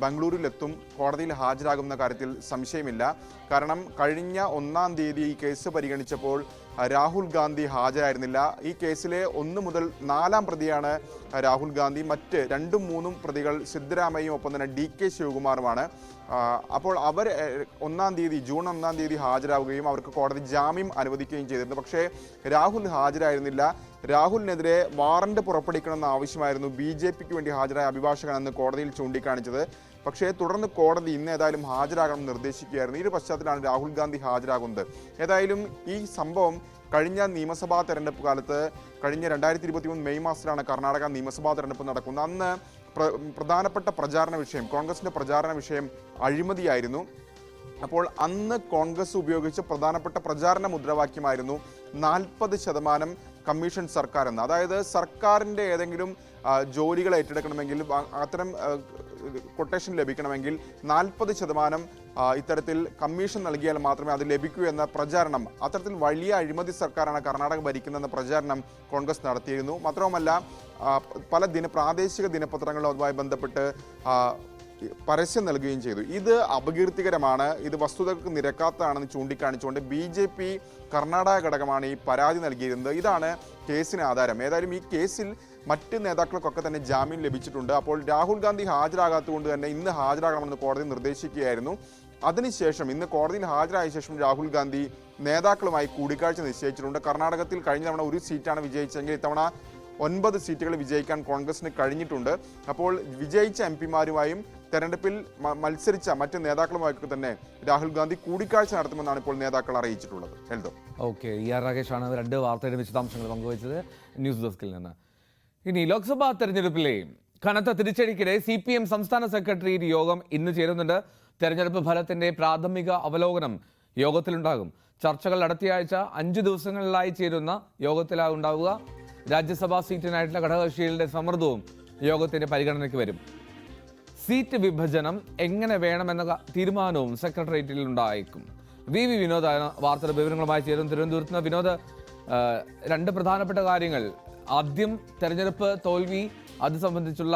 ബംഗളൂരുവിലെത്തും, കോടതിയിൽ ഹാജരാകുന്ന കാര്യത്തിൽ സംശയമില്ല. കാരണം കഴിഞ്ഞ 1-ാം തീയതി ഈ കേസ് പരിഗണിച്ചപ്പോൾ രാഹുൽ ഗാന്ധി ഹാജരായിരുന്നില്ല. ഈ കേസിലെ 1 മുതൽ 4-ാം പ്രതിയാണ് രാഹുൽ ഗാന്ധി. മറ്റ് 2ഉം 3ഉം പ്രതികൾ സിദ്ധരാമയ്യയും ഒപ്പം തന്നെ DK ശിവകുമാറുമാണ്. അപ്പോൾ അവർ ജൂൺ 1-ാം തീയതി ഹാജരാവുകയും അവർക്ക് കോടതി ജാമ്യം അനുവദിക്കുകയും ചെയ്തിരുന്നു. പക്ഷേ രാഹുൽ ഹാജരായിരുന്നില്ല. രാഹുലിനെതിരെ വാറന്റ് പുറപ്പെടുവിക്കണമെന്ന ആവശ്യമായിരുന്നു BJPക്ക് വേണ്ടി ഹാജരായ അഭിഭാഷകൻ അന്ന് കോടതിയിൽ ചൂണ്ടിക്കാണിച്ചത്. പക്ഷേ തുടർന്ന് കോടതി ഇന്ന് ഏതായാലും ഹാജരാകണം നിർദ്ദേശിക്കുകയായിരുന്നു. ഈ ഒരു പശ്ചാത്തലത്തിലാണ് രാഹുൽ ഗാന്ധി ഹാജരാകുന്നത്. ഏതായാലും ഈ സംഭവം കഴിഞ്ഞ നിയമസഭാ തെരഞ്ഞെടുപ്പ് കാലത്ത് കഴിഞ്ഞ 2023 മെയ് മാസത്തിലാണ് കർണാടക നിയമസഭാ തെരഞ്ഞെടുപ്പ് നടക്കുന്നത്. അന്ന് പ്രധാനപ്പെട്ട പ്രചാരണ വിഷയം, കോൺഗ്രസിന്റെ പ്രചാരണ വിഷയം അഴിമതിയായിരുന്നു. അപ്പോൾ അന്ന് കോൺഗ്രസ് ഉപയോഗിച്ച പ്രധാനപ്പെട്ട പ്രചാരണ മുദ്രാവാക്യമായിരുന്നു 40% കമ്മീഷൻ സർക്കാർ എന്ന്. അതായത് സർക്കാരിൻ്റെ ഏതെങ്കിലും ജോലികൾ ഏറ്റെടുക്കണമെങ്കിൽ, അത്തരം കൊട്ടേഷൻ ലഭിക്കണമെങ്കിൽ 40% ഇത്തരത്തിൽ കമ്മീഷൻ നൽകിയാൽ മാത്രമേ അത് ലഭിക്കൂ എന്ന പ്രചാരണം, അത്തരത്തിൽ വലിയ അഴിമതി സർക്കാരാണ് കർണാടക ഭരിക്കുന്നതെന്ന പ്രചാരണം കോൺഗ്രസ് നടത്തിയിരുന്നു. മാത്രവുമല്ല പല പ്രാദേശിക ദിനപത്രങ്ങളും അതുമായി ബന്ധപ്പെട്ട് പരസ്യം നൽകുകയും ചെയ്തു. ഇത് അപകീർത്തികരമാണ്, ഇത് വസ്തുതകൾക്ക് നിരക്കാത്തതാണെന്ന് ചൂണ്ടിക്കാണിച്ചുകൊണ്ട് BJP കർണാടക ഘടകമാണ് ഈ പരാതി നൽകിയിരുന്നത്. ഇതാണ് കേസിന് ആധാരം. ഏതായാലും ഈ കേസിൽ മറ്റ് നേതാക്കൾക്കൊക്കെ തന്നെ ജാമ്യം ലഭിച്ചിട്ടുണ്ട്. അപ്പോൾ രാഹുൽ ഗാന്ധി ഹാജരാകാത്തതുകൊണ്ട് തന്നെ ഇന്ന് ഹാജരാകണമെന്ന് കോടതി നിർദ്ദേശിക്കുകയായിരുന്നു. അതിനുശേഷം ഇന്ന് കോടതിയിൽ ഹാജരായ ശേഷം രാഹുൽ ഗാന്ധി നേതാക്കളുമായി കൂടിക്കാഴ്ച നിശ്ചയിച്ചിട്ടുണ്ട്. കർണാടകത്തിൽ കഴിഞ്ഞ തവണ 1 സീറ്റാണ് വിജയിച്ചെങ്കിൽ ഇത്തവണ 9 സീറ്റുകൾ വിജയിക്കാൻ കോൺഗ്രസിന് കഴിഞ്ഞിട്ടുണ്ട്. അപ്പോൾ വിജയിച്ച MP മാരുമായും തെരഞ്ഞെടുപ്പിൽ മത്സരിച്ച മറ്റ് നേതാക്കളുമായൊക്കെ തന്നെ രാഹുൽ ഗാന്ധി കൂടിക്കാഴ്ച നടത്തുമെന്നാണ് ഇപ്പോൾ നേതാക്കൾ അറിയിച്ചിട്ടുള്ളത്. ഓക്കെ, രാകേഷാണ് 2 വാർത്തയുടെ വിശദാംശങ്ങൾ പങ്കുവച്ചത് ന്യൂസ് ഡെസ്കിൽ നിന്ന്. ഇനി ലോക്സഭാ തെരഞ്ഞെടുപ്പിലെ കനത്ത തിരിച്ചടിക്കിടെ CPM സംസ്ഥാന സെക്രട്ടേറിയറ്റ് യോഗം ഇന്ന് ചേരുന്നുണ്ട്. തെരഞ്ഞെടുപ്പ് ഫലത്തിന്റെ പ്രാഥമിക അവലോകനം യോഗത്തിലുണ്ടാകും. ചർച്ചകൾ അടുത്ത ആഴ്ച 5 ദിവസങ്ങളിലായി ചേരുന്ന യോഗത്തിലാണ് ഉണ്ടാവുക. രാജ്യസഭാ സീറ്റിനായിട്ടുള്ള ഘടകകക്ഷികളുടെ സമ്മർദ്ദവും യോഗത്തിന്റെ പരിഗണനയ്ക്ക് വരും. സീറ്റ് വിഭജനം എങ്ങനെ വേണമെന്ന തീരുമാനവും സെക്രട്ടേറിയറ്റിൽ ഉണ്ടായേക്കും. VV വിനോദാണ് വാർത്തയുടെ വിവരങ്ങളുമായി ചേരുന്നു തിരുവനന്തപുരത്ത് നിന്ന്. വിനോദ്, 2 പ്രധാനപ്പെട്ട കാര്യങ്ങൾ. ആദ്യം തെരഞ്ഞെടുപ്പ് തോൽവി, അത് സംബന്ധിച്ചുള്ള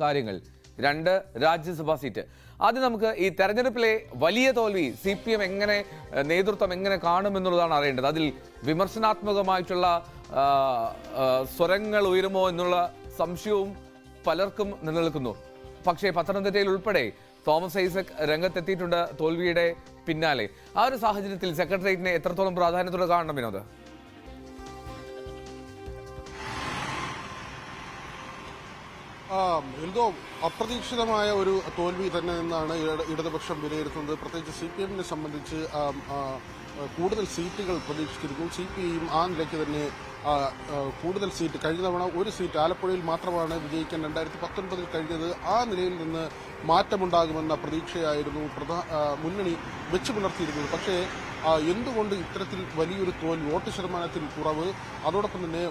കാര്യങ്ങൾ. 2 രാജ്യസഭാ സീറ്റ്. ആദ്യം നമുക്ക് ഈ തെരഞ്ഞെടുപ്പിലെ വലിയ തോൽവി CPM നേതൃത്വം എങ്ങനെ കാണുമെന്നുള്ളതാണ് അറിയേണ്ടത്. അതിൽ വിമർശനാത്മകമായിട്ടുള്ള സ്വരങ്ങൾ ഉയരുമോ എന്നുള്ള സംശയവും പലർക്കും നിലനിൽക്കുന്നു. പക്ഷേ പത്തനംതിട്ടയിൽ ഉൾപ്പെടെ തോമസ് ഐസക് രംഗത്തെത്തിയിട്ടുണ്ട് തോൽവിയുടെ പിന്നാലെ. ആ ഒരു സാഹചര്യത്തിൽ സെക്രട്ടേറിയറ്റിനെ എത്രത്തോളം പ്രാധാന്യത്തോടെ കാണണം വിനോദ്? എന്തോ അപ്രതീക്ഷിതമായ ഒരു തോൽവി തന്നെ എന്നാണ് ഇടതുപക്ഷം വിലയിരുത്തുന്നത്. പ്രത്യേകിച്ച് CPM-നെ സംബന്ധിച്ച് കൂടുതൽ സീറ്റുകൾ പ്രതീക്ഷിച്ചിരിക്കും. CPI ആ നിലയ്ക്ക് തന്നെ കൂടുതൽ സീറ്റ്, കഴിഞ്ഞ തവണ 1 സീറ്റ് ആലപ്പുഴയിൽ മാത്രമാണ് വിജയിക്കാൻ 2019 കഴിഞ്ഞത്. ആ നിലയിൽ നിന്ന് മാറ്റമുണ്ടാകുമെന്ന പ്രതീക്ഷയായിരുന്നു മുന്നണി വെച്ചു പുലർത്തിയിരുന്നത്. പക്ഷേ എന്തുകൊണ്ട് ഇത്തരത്തിൽ വലിയൊരു തോൽവി, വോട്ട് ശതമാനത്തിൽ കുറവ്, അതോടൊപ്പം തന്നെ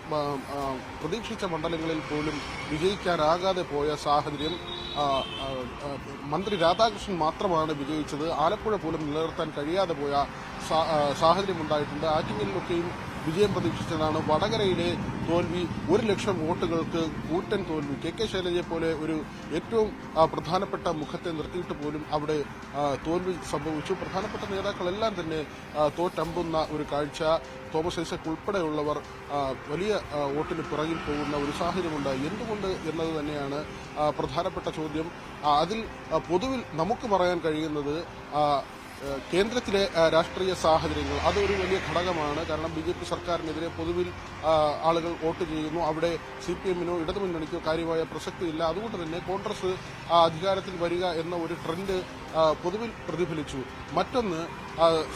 പ്രതീക്ഷിച്ച മണ്ഡലങ്ങളിൽ പോലും വിജയിക്കാനാകാതെ പോയ സാഹചര്യം. മന്ത്രി രാധാകൃഷ്ണൻ മാത്രമാണ് വിജയിച്ചത്. ആലപ്പുഴ പോലും നിലനിർത്താൻ കഴിയാതെ പോയ സാഹചര്യം ഉണ്ടായിട്ടുണ്ട്. ആറ്റിങ്ങലിലൊക്കെയും വിജയം പ്രതീക്ഷിച്ചതാണ്. വടകരയിലെ തോൽവി 1 ലക്ഷം വോട്ടുകൾക്ക് കൂറ്റൻ തോൽവി. കെ ശൈലജയെ പോലെ ഒരു ഏറ്റവും പ്രധാനപ്പെട്ട മുഖത്തെ നിർത്തിയിട്ട് പോലും അവിടെ തോൽവി സംഭവിച്ചു. പ്രധാനപ്പെട്ട നേതാക്കളെല്ലാം തന്നെ തോറ്റമ്പുന്ന ഒരു കാഴ്ച. തോമസ് ഐസക് ഉൾപ്പെടെയുള്ളവർ വലിയ വോട്ടിന് പിറകിൽ പോകുന്ന ഒരു സാഹചര്യമുണ്ടായി. എന്തുകൊണ്ട് എന്നത് തന്നെയാണ് പ്രധാനപ്പെട്ട ചോദ്യം. അതിൽ പൊതുവിൽ നമുക്ക് പറയാൻ കഴിയുന്നത് കേന്ദ്രത്തിലെ രാഷ്ട്രീയ സാഹചര്യങ്ങൾ അതൊരു വലിയ ഘടകമാണ്. കാരണം BJP സർക്കാരിനെതിരെ പൊതുവിൽ ആളുകൾ വോട്ട് ചെയ്യുന്നു. അവിടെ CPM-നോ ഇടതുമുന്നണിക്കോ കാര്യമായ പ്രസക്തിയില്ല. അതുകൊണ്ട് തന്നെ കോൺഗ്രസ് അധികാരത്തിൽ വരിക എന്ന ഒരു ട്രെൻഡ് പൊതുവിൽ പ്രതിഫലിച്ചു. മറ്റൊന്ന്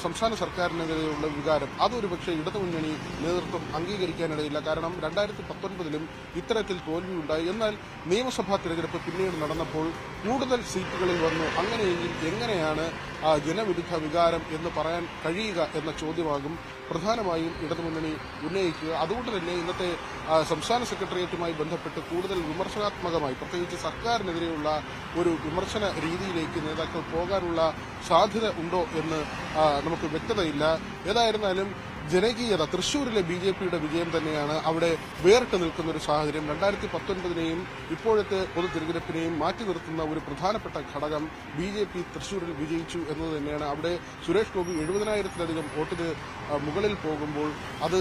സംസ്ഥാന സർക്കാരിനെതിരെയുള്ള വികാരം അതൊരു പക്ഷേ ഇടതുമുന്നണി നേതൃത്വം അംഗീകരിക്കാനിടയില്ല. കാരണം 2019-ലും ഇത്തരത്തിൽ തോൽവിയുണ്ടായി. എന്നാൽ നിയമസഭാ തിരഞ്ഞെടുപ്പ് പിന്നീട് നടന്നപ്പോൾ കൂടുതൽ സീറ്റുകളിൽ വന്നു. അങ്ങനെയെങ്കിൽ എങ്ങനെയാണ് ജനവിരുദ്ധ വികാരം എന്ന് പറയാൻ കഴിയുക എന്ന ചോദ്യമാകും പ്രധാനമായും ഇടതുമുന്നണി ഉന്നയിക്കുക. അതുകൊണ്ട് തന്നെ ഇന്നത്തെ സംസ്ഥാന സെക്രട്ടേറിയറ്റുമായി ബന്ധപ്പെട്ട് കൂടുതൽ വിമർശനാത്മകമായി പ്രത്യേകിച്ച് സർക്കാരിനെതിരെയുള്ള ഒരു വിമർശന രീതിയിലേക്ക് നേതാക്കൾ പോകാനുള്ള സാധ്യത ഉണ്ടോ എന്ന് നമുക്ക് വ്യക്തതയില്ല. ഏതായിരുന്നാലും ജനകീയത തൃശ്ശൂരിലെ BJP-യുടെ വിജയം തന്നെയാണ് അവിടെ വേറിട്ട് നിൽക്കുന്ന ഒരു സാഹചര്യം. 2019-നെയും ഇപ്പോഴത്തെ പൊതു തിരഞ്ഞെടുപ്പിനെയും മാറ്റി നിർത്തുന്ന ഒരു പ്രധാനപ്പെട്ട ഘടകം BJP തൃശ്ശൂരിൽ വിജയിച്ചു എന്നത് തന്നെയാണ്. അവിടെ സുരേഷ് ഗോപി 70,000-ലധികം വോട്ടിന് മുകളിൽ പോകുമ്പോൾ അത്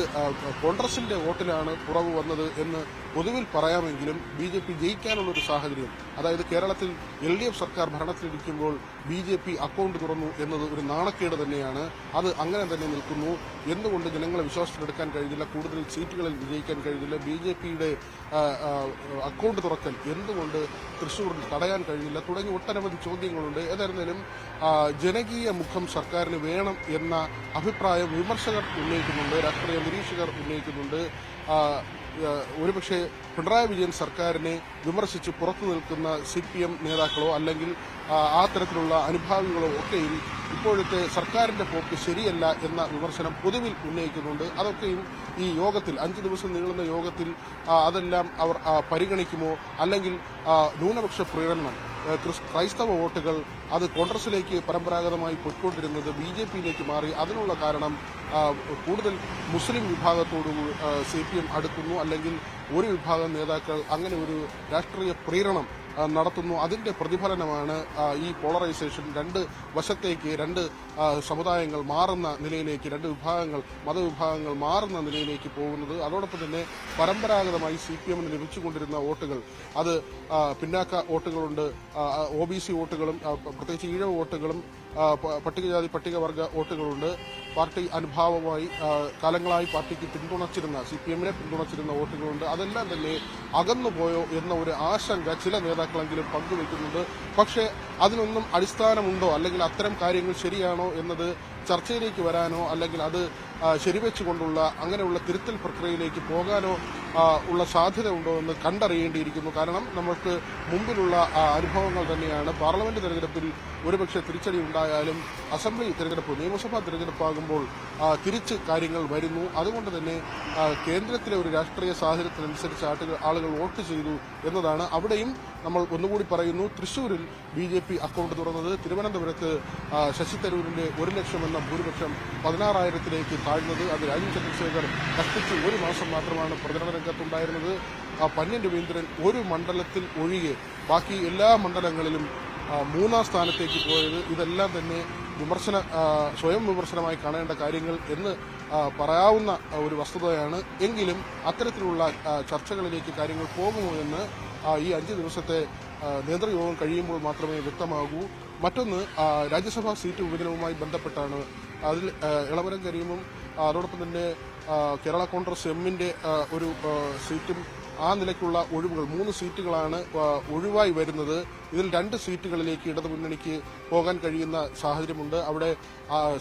കോൺഗ്രസിന്റെ വോട്ടിലാണ് കുറവ് വന്നത് എന്ന് പൊതുവിൽ പറയാമെങ്കിലും BJP ജയിക്കാനുള്ളൊരു സാഹചര്യം, അതായത് കേരളത്തിൽ LDF സർക്കാർ ഭരണത്തിലിരിക്കുമ്പോൾ BJP അക്കൗണ്ട് തുറന്നു എന്നത് ഒരു നാണക്കേട് തന്നെയാണ്. അത് അങ്ങനെ തന്നെ നിൽക്കുന്നു. എന്തുകൊണ്ട് ജനങ്ങളെ വിശ്വാസത്തിലെടുക്കാൻ കഴിയുന്നില്ല, കൂടുതൽ സീറ്റുകളിൽ വിജയിക്കാൻ കഴിയുന്നില്ല, BJP-യുടെ അക്കൗണ്ട് തുറക്കൽ എന്തുകൊണ്ട് തൃശ്ശൂരിൽ തടയാൻ കഴിയില്ല തുടങ്ങി ഒട്ടനവധി ചോദ്യങ്ങളുണ്ട്. ഏതായിരുന്നാലും ജനകീയ മുഖം സർക്കാരിന് വേണം എന്ന അഭിപ്രായം വിമർശകർ ഉന്നയിക്കുന്നുണ്ട്, രാഷ്ട്രീയ നിരീക്ഷകർ ഉന്നയിക്കുന്നുണ്ട്. ഒരുപക്ഷെ പിണറായി വിജയൻ സർക്കാരിനെ വിമർശിച്ച് പുറത്തു നിൽക്കുന്ന CPM നേതാക്കളോ അല്ലെങ്കിൽ ആ തരത്തിലുള്ള അനുഭാവികളോ ഒക്കെയും ഇപ്പോഴത്തെ സർക്കാരിന്റെ പോക്ക് ശരിയല്ല എന്ന വിമർശനം പൊതുവിൽ ഉന്നയിക്കുന്നുണ്ട്. അതൊക്കെയും ഈ യോഗത്തിൽ 5 ദിവസം നീളുന്ന യോഗത്തിൽ അതെല്ലാം അവർ പരിഗണിക്കുമോ, അല്ലെങ്കിൽ ന്യൂനപക്ഷ പ്രീണനം ക്രൈസ്തവ വോട്ടുകൾ അത് കോൺഗ്രസിലേക്ക് പരമ്പരാഗതമായി പൊയ്ക്കൊണ്ടിരുന്നത് BJP-യിലേക്ക് മാറി. അതിനുള്ള കാരണം കൂടുതൽ മുസ്ലിം വിഭാഗത്തോട് CPM അടുക്കുന്നു, അല്ലെങ്കിൽ ഒരു വിഭാഗം നേതാക്കൾ അങ്ങനെ ഒരു രാഷ്ട്രീയ പ്രീണനം നടത്തുന്നു. അതിന്റെ പ്രതിഫലനമാണ് ഈ പോളറൈസേഷൻ. 2 വശത്തേക്ക് 2 സമുദായങ്ങൾ മാറുന്ന നിലയിലേക്ക്, 2 വിഭാഗങ്ങൾ മതവിഭാഗങ്ങൾ മാറുന്ന നിലയിലേക്ക് പോകുന്നത്. അതോടൊപ്പം തന്നെ പരമ്പരാഗതമായി CPM-ന് ലഭിച്ചുകൊണ്ടിരുന്ന വോട്ടുകൾ അത് പിന്നാക്ക വോട്ടുകളുണ്ട്, OBC വോട്ടുകളും പ്രത്യേകിച്ച് ഈഴവ വോട്ടുകളും പട്ടികജാതി പട്ടികവർഗ വോട്ടുകളുണ്ട്. പാർട്ടി അനുഭാവമായി കാലങ്ങളായി പാർട്ടിക്ക് പിന്തുണച്ചിരുന്ന CPM-നെ പിന്തുണച്ചിരുന്ന വോട്ടുകളുണ്ട്. അതെല്ലാം തന്നെ അകന്നുപോയോ എന്ന ഒരു ആശങ്ക ചില നേതാക്കളെങ്കിലും പങ്കുവയ്ക്കുന്നുണ്ട്. പക്ഷേ അതിനൊന്നും അടിസ്ഥാനമുണ്ടോ, അല്ലെങ്കിൽ അത്തരം കാര്യങ്ങൾ ശരിയാണോ എന്നത് ചർച്ചയിലേക്ക് വരാനോ അല്ലെങ്കിൽ അത് ശരിവെച്ചുകൊണ്ടുള്ള അങ്ങനെയുള്ള തിരുത്തൽ പ്രക്രിയയിലേക്ക് പോകാനോ ഉള്ള സാധ്യത ഉണ്ടോ എന്ന് കണ്ടറിയേണ്ടിയിരിക്കുന്നു. കാരണം നമ്മൾക്ക് മുമ്പിലുള്ള അനുഭവങ്ങൾ തന്നെയാണ്. പാർലമെന്റ് തെരഞ്ഞെടുപ്പിൽ ഒരുപക്ഷെ തിരിച്ചടി ഉണ്ടായാലും അസംബ്ലി തെരഞ്ഞെടുപ്പ്, നിയമസഭാ തെരഞ്ഞെടുപ്പാകുമ്പോൾ തിരിച്ച് കാര്യങ്ങൾ വരുന്നു. അതുകൊണ്ട് തന്നെ കേന്ദ്രത്തിലെ ഒരു രാഷ്ട്രീയ സാഹചര്യത്തിനനുസരിച്ച് ആളുകൾ വോട്ട് ചെയ്തു എന്നതാണ്. അവിടെയും നമ്മൾ ഒന്നുകൂടി പറയുന്നു, തൃശ്ശൂരിൽ BJP അക്കൗണ്ട് തുറന്നത്, തിരുവനന്തപുരത്ത് ശശി തരൂരിന്റെ 1 ലക്ഷം എന്ന ഭൂരിപക്ഷം 16,000-ലേക്ക് താഴ്ന്നത്, അത് രാജീവ് ചന്ദ്രശേഖർ കഷ്ടിച്ച് 1 മാസം മാത്രമാണ് പ്രചരണ രംഗത്തുണ്ടായിരുന്നത്. പന്ന്യൻ രവീന്ദ്രൻ ഒരു മണ്ഡലത്തിൽ ഒഴികെ ബാക്കി എല്ലാ മണ്ഡലങ്ങളിലും 3-ാം സ്ഥാനത്തേക്ക് പോയത്. ഇതെല്ലാം തന്നെ സ്വയം വിമർശനമായി കാണേണ്ട കാര്യങ്ങൾ എന്ന് പറയാവുന്ന ഒരു വസ്തുതയാണ്. എങ്കിലും അത്തരത്തിലുള്ള ചർച്ചകളിലേക്ക് കാര്യങ്ങൾ പോകുമോ എന്ന് ഈ 5 ദിവസത്തെ നേതൃയോഗം കഴിയുമ്പോൾ മാത്രമേ വ്യക്തമാകൂ. മറ്റൊന്ന്, രാജ്യസഭാ സീറ്റ് വിഭജനവുമായി ബന്ധപ്പെട്ടാണ്. അതിൽ ഇളമരം കരീമും അതോടൊപ്പം തന്നെ കേരള കോൺഗ്രസ് എമ്മിന്റെ ഒരു സീറ്റും ആ നിലയ്ക്കുള്ള ഒഴിവുകൾ 3 സീറ്റുകളാണ് ഒഴിവായി വരുന്നത്. ഇതിൽ 2 സീറ്റുകളിലേക്ക് ഇടതുമുന്നണിക്ക് പോകാൻ കഴിയുന്ന സാഹചര്യമുണ്ട്. അവിടെ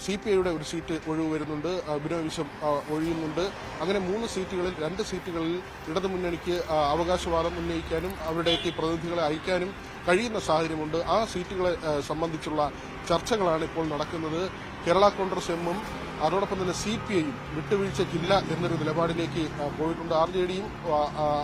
CPI-യുടെ ഒരു സീറ്റ് ഒഴിവ് വരുന്നുണ്ട്, ബിനോയ് വിശ്വം ഒഴിയുന്നുണ്ട്. അങ്ങനെ 3 സീറ്റുകളിൽ 2 സീറ്റുകളിൽ ഇടതുമുന്നണിക്ക് അവകാശവാദം ഉന്നയിക്കാനും അവരുടേക്ക് പ്രതിനിധികളെ അയക്കാനും കഴിയുന്ന സാഹചര്യമുണ്ട്. ആ സീറ്റുകളെ സംബന്ധിച്ചുള്ള ചർച്ചകളാണ് ഇപ്പോൾ നടക്കുന്നത്. കേരള കോൺഗ്രസ് എമ്മും അതോടൊപ്പം തന്നെ CPI-യും വിട്ടുവീഴ്ചയ്ക്കില്ല എന്നൊരു നിലപാടിലേക്ക് പോയിട്ടുണ്ട്. RJD-യും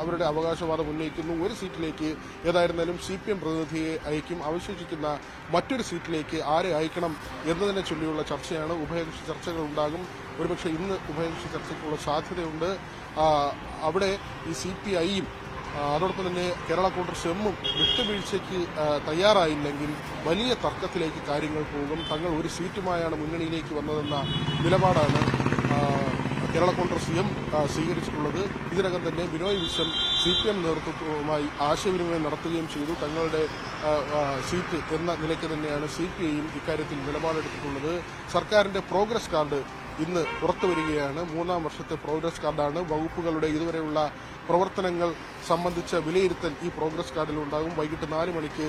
അവരുടെ അവകാശവാദം ഉന്നയിക്കുന്നു. ഒരു സീറ്റിലേക്ക് ഏതായിരുന്നാലും CPM പ്രതിനിധി ആന്റണിയെ അയക്കും, അവശേഷിക്കുന്ന മറ്റൊരു സീറ്റിലേക്ക് ആരെ അയക്കണം എന്നതിനെ ചൊല്ലിയുള്ള ചർച്ചയാണ്. ഉഭയകക്ഷി ചർച്ചകൾ ഉണ്ടാകും. ഒരുപക്ഷെ ഇന്ന് ഉഭയകക്ഷി ചർച്ചയ്ക്കുള്ള സാധ്യതയുണ്ട്. അവിടെ ഈ CPIയും അതോടൊപ്പം തന്നെ കേരള കോൺഗ്രസ് എമ്മും വിട്ടുവീഴ്ചയ്ക്ക് തയ്യാറായില്ലെങ്കിൽ വലിയ തർക്കത്തിലേക്ക് കാര്യങ്ങൾ പോകും. തങ്ങൾ ഒരു സീറ്റുമായാണ് മുന്നണിയിലേക്ക് വന്നതെന്ന നിലപാടാണ് കേരള കോൺഗ്രസ് എം സ്വീകരിച്ചിട്ടുള്ളത്. ഇതിനകം തന്നെ ബിനോയ് വിശ്വം CPM നേതൃത്വവുമായി ആശയവിനിമയം നടത്തുകയും ചെയ്തു. തങ്ങളുടെ സീറ്റ് എന്ന നിലയ്ക്ക് തന്നെയാണ് CPIയും ഇക്കാര്യത്തിൽ നിലപാടെടുത്തിട്ടുള്ളത്. സർക്കാരിന്റെ പ്രോഗ്രസ് കാർഡ് ഇന്ന് പുറത്തുവരികയാണ്. 3-ാം വർഷത്തെ പ്രോഗ്രസ് കാർഡാണ്. വകുപ്പുകളുടെ ഇതുവരെയുള്ള പ്രവർത്തനങ്ങൾ സംബന്ധിച്ച വിലയിരുത്തൽ ഈ പ്രോഗ്രസ് കാർഡിൽ ഉണ്ടാകും. വൈകിട്ട് 4 മണിക്ക്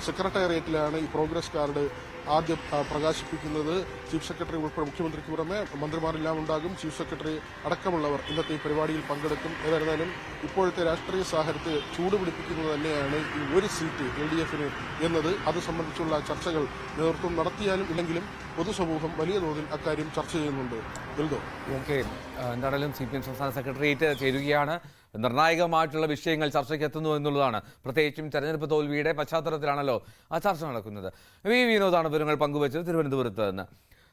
സെക്രട്ടേറിയറ്റിലാണ് ഈ പ്രോഗ്രസ് കാർഡ് ആദ്യം പ്രകാശിപ്പിക്കുന്നത്. ചീഫ് സെക്രട്ടറി ഉൾപ്പെടെ മുഖ്യമന്ത്രിക്ക് പുറമെ മന്ത്രിമാരെല്ലാം ഉണ്ടാകും. ചീഫ് സെക്രട്ടറി അടക്കമുള്ളവർ ഇന്നത്തെ ഈ പരിപാടിയിൽ പങ്കെടുക്കും. ഏതായിരുന്നാലും ഇപ്പോഴത്തെ രാഷ്ട്രീയ സാഹചര്യത്തെ ചൂടുപിടിപ്പിക്കുന്നത് തന്നെയാണ് ഈ ഒരു സീറ്റ് LDFന് എന്നത്. അത് സംബന്ധിച്ചുള്ള ചർച്ചകൾ നേതൃത്വം നടത്തിയാലും ഇല്ലെങ്കിലും പൊതുസമൂഹം വലിയ തോതിൽ അക്കാര്യം ചർച്ച ചെയ്യുന്നുണ്ട്. ഓക്കെ, എന്തായാലും CPM സംസ്ഥാന സെക്രട്ടേറിയറ്റ് ചേരുകയാണ്. നിർണായകമായിട്ടുള്ള വിഷയങ്ങൾ ചർച്ചയ്ക്ക് എത്തുന്നു എന്നുള്ളതാണ്. പ്രത്യേകിച്ചും തെരഞ്ഞെടുപ്പ് തോൽവിയുടെ പശ്ചാത്തലത്തിലാണല്ലോ ആ ചർച്ച നടക്കുന്നത്. വിനോദാണ് വിവരങ്ങൾ പങ്കുവച്ചത് തിരുവനന്തപുരത്ത് നിന്ന്.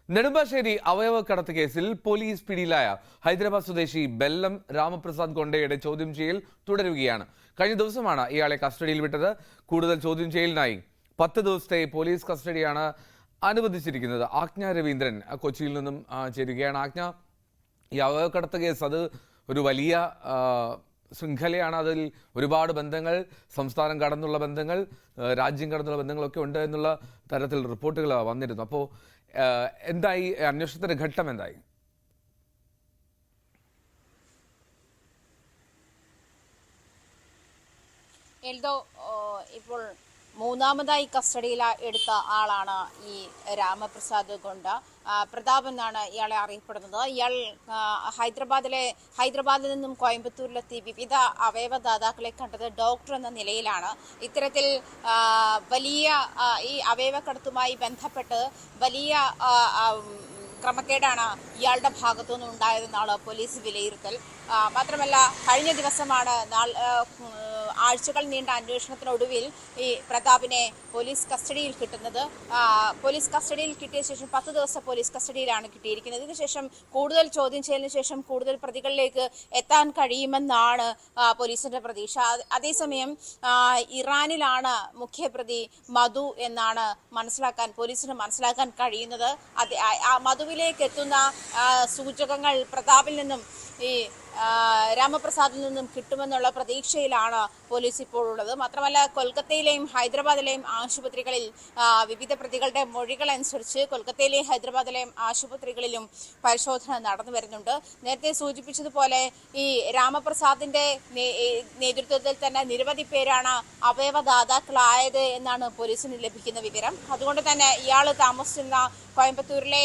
നെടുമ്പാശ്ശേരി അവയവക്കടത്ത് കേസിൽ പോലീസ് പിടിയിലായ ഹൈദരാബാദ് സ്വദേശി ബെല്ലം രാമപ്രസാദ് കൊണ്ടയുടെ ചോദ്യം ചെയ്യൽ തുടരുകയാണ്. കഴിഞ്ഞ ദിവസമാണ് ഇയാളെ കസ്റ്റഡിയിൽ വിട്ടത്. കൂടുതൽ ചോദ്യം ചെയ്യലിനായി 10 ദിവസത്തെ പോലീസ് കസ്റ്റഡിയാണ് അനുവദിച്ചിരിക്കുന്നത്. ആജ്ഞ രവീന്ദ്രൻ കൊച്ചിയിൽ നിന്നും ചേരുകയാണ്. ആജ്ഞ, ഈ അവയവക്കടത്ത് കേസ് അത് ഒരു വലിയ ശൃംഖലയാണ്. അതിൽ ഒരുപാട് ബന്ധങ്ങൾ, സംസ്ഥാനം കടന്നുള്ള ബന്ധങ്ങൾ, രാജ്യം കടന്നുള്ള ബന്ധങ്ങളൊക്കെ ഉണ്ട് എന്നുള്ള തരത്തിൽ റിപ്പോർട്ടുകൾ വന്നിരുന്നു. അപ്പോൾ എന്തായി അന്വേഷണത്തിന്റെ ഘട്ടം എന്തായി? ഇപ്പോൾ 3ാമതായി കസ്റ്റഡിയിൽ എടുത്ത ആളാണ് ഈ രാമപ്രസാദ് കൊണ്ട. പ്രതാപ് എന്നാണ് ഇയാളെ അറിയപ്പെടുന്നത്. ഇയാൾ ഹൈദരാബാദിൽ നിന്നും കോയമ്പത്തൂരിലെത്തി വിവിധ അവയവദാതാക്കളെ കണ്ടത് ഡോക്ടർ എന്ന നിലയിലാണ്. ഇത്തരത്തിൽ വലിയ ഈ അവയവക്കടത്തുമായി ബന്ധപ്പെട്ട് വലിയ ക്രമക്കേടാണ് ഇയാളുടെ ഭാഗത്തുനിന്ന് ഉണ്ടായതെന്നാണ് പോലീസ് വിലയിരുത്തൽ. മാത്രമല്ല, കഴിഞ്ഞ ദിവസമാണ് ആഴ്ചകൾ നീണ്ട അന്വേഷണത്തിനൊടുവിൽ ഈ പ്രതാപിനെ പോലീസ് കസ്റ്റഡിയിൽ കിട്ടുന്നത്. പോലീസ് കസ്റ്റഡിയിൽ കിട്ടിയ ശേഷം 10 ദിവസം പോലീസ് കസ്റ്റഡിയിലാണ് കിട്ടിയിരിക്കുന്നത്. ഇതിനുശേഷം കൂടുതൽ ചോദ്യം ചെയ്യലിന് ശേഷം കൂടുതൽ പ്രതികളിലേക്ക് എത്താൻ കഴിയുമെന്നാണ് പോലീസിന്റെ പ്രതീക്ഷ. അതേസമയം ഇറാനിലാണ് മുഖ്യപ്രതി മധു എന്നാണ് പോലീസിന് മനസ്സിലാക്കാൻ കഴിയുന്നത്. മധുവിലേക്ക് എത്തുന്ന സൂചകങ്ങൾ പ്രതാപിൽ നിന്നും ഈ രാമപ്രസാദിൽ നിന്നും കിട്ടുമെന്നുള്ള പ്രതീക്ഷയിലാണ് പോലീസ് ഇപ്പോൾ ഉള്ളത്. മാത്രമല്ല, കൊൽക്കത്തയിലെയും ഹൈദരാബാദിലെയും ആശുപത്രികളിൽ വിവിധ പ്രതികളുടെ മൊഴികൾ അനുസരിച്ച് കൊൽക്കത്തയിലെയും ഹൈദരാബാദിലെയും ആശുപത്രികളിലും പരിശോധന നടന്നു വരുന്നുണ്ട്. നേരത്തെ സൂചിപ്പിച്ചതുപോലെ ഈ രാമപ്രസാദിന്റെ നേതൃത്വത്തിൽ തന്നെ നിരവധി പേരാണ് അവയവദാതാക്കളായത് എന്നാണ് പോലീസിന് ലഭിക്കുന്ന വിവരം. അതുകൊണ്ട് തന്നെ ഇയാൾ താമസിച്ചിരുന്ന കോയമ്പത്തൂരിലെ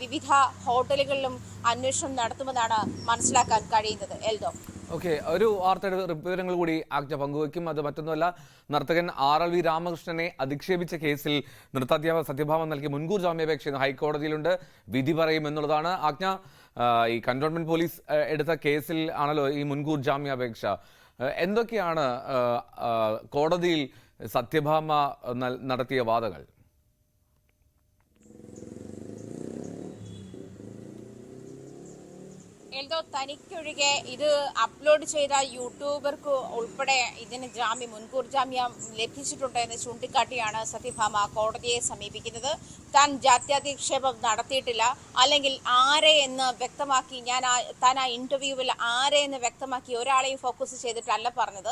വിവിധ ഹോട്ടലുകളിലും അന്വേഷണം നടത്തുമെന്നാണ് മനസ്സിലാക്കാൻ കഴിയുന്നത്. എൽദോ, ഓക്കെ, ഒരു വാർത്തയുടെ വിവരങ്ങൾ കൂടി ആജ്ഞ പങ്കുവയ്ക്കും. അത് മറ്റൊന്നുമല്ല, നർത്തകൻ RLV രാമകൃഷ്ണനെ അധിക്ഷേപിച്ച കേസിൽ നൃത്താധ്യാപക സത്യഭാമ നൽകിയ മുൻകൂർ ജാമ്യാപേക്ഷ ഹൈക്കോടതിയിലുണ്ട്. വിധി പറയുമെന്നുള്ളതാണ്. ആജ്ഞ, ഈ കന്റോൺമെന്റ് പോലീസ് എടുത്ത കേസിൽ ആണല്ലോ ഈ മുൻകൂർ ജാമ്യാപേക്ഷ. എന്തൊക്കെയാണ് കോടതിയിൽ സത്യഭാമ നടത്തിയ വാദങ്ങൾ? തനിക്കൊഴികെ ഇത് അപ്ലോഡ് ചെയ്ത യൂട്യൂബർക്ക് ഉൾപ്പെടെ ഇതിന് മുൻകൂർ ജാമ്യം ലഭിച്ചിട്ടുണ്ട് എന്ന് ചൂണ്ടിക്കാട്ടിയാണ് സത്യഭാമ കോടതിയെ സമീപിക്കുന്നത്. താൻ ജാത്യാധിക്ഷേപം നടത്തിയിട്ടില്ല, അല്ലെങ്കിൽ ആരെ എന്ന് വ്യക്തമാക്കി താൻ ആ ഇന്റർവ്യൂവിൽ ആരെ എന്ന് വ്യക്തമാക്കി ഒരാളെയും ഫോക്കസ് ചെയ്തിട്ടല്ല പറഞ്ഞത്.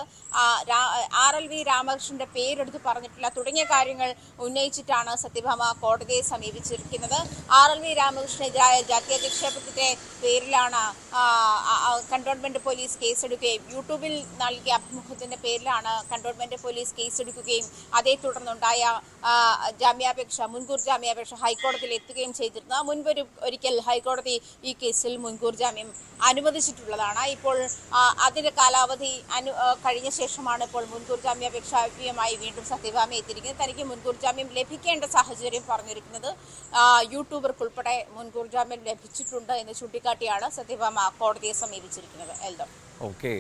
RLV രാമകൃഷ്ണന്റെ പേരെടുത്ത് പറഞ്ഞിട്ടില്ല തുടങ്ങിയ കാര്യങ്ങൾ ഉന്നയിച്ചിട്ടാണ് സത്യഭാമ കോടതിയെ സമീപിച്ചിരിക്കുന്നത്. RLV രാമകൃഷ്ണനെതിരായ ജാത്യാധിക്ഷേപത്തിന്റെ പേരിലാണ് കന്റോൺമെന്റ് പോലീസ് കേസെടുക്കുകയും യൂട്യൂബിൽ നൽകിയ അഭിമുഖത്തിന്റെ പേരിലാണ് കന്റോൺമെന്റ് പോലീസ് കേസെടുക്കുകയും അതേ തുടർന്നുണ്ടായ മുൻകൂർ ജാമ്യാപേക്ഷ ഹൈക്കോടതിയിൽ എത്തുകയും ചെയ്തിരുന്നു. ഒരിക്കൽ ഹൈക്കോടതി ഈ കേസിൽ മുൻകൂർ ജാമ്യം അനുവദിച്ചിട്ടുള്ളതാണ്. ഇപ്പോൾ അതിന്റെ കാലാവധി കഴിഞ്ഞ ശേഷമാണ് ഇപ്പോൾ മുൻകൂർ ജാമ്യാപേക്ഷയുമായി വീണ്ടും സത്യഭാമ എത്തിയിരിക്കുന്നത്. തനിക്ക് മുൻകൂർ ജാമ്യം ലഭിക്കേണ്ട സാഹചര്യം പറഞ്ഞിരിക്കുന്നത് യൂട്യൂബർക്കുൾപ്പെടെ മുൻകൂർ ജാമ്യം ലഭിച്ചിട്ടുണ്ട് എന്ന് ചൂണ്ടിക്കാട്ടിയാണ് സത്യഭാമ കോടതിയെ സമീപിച്ചിരിക്കുന്നത്. എൽദോ, ഓക്കെ,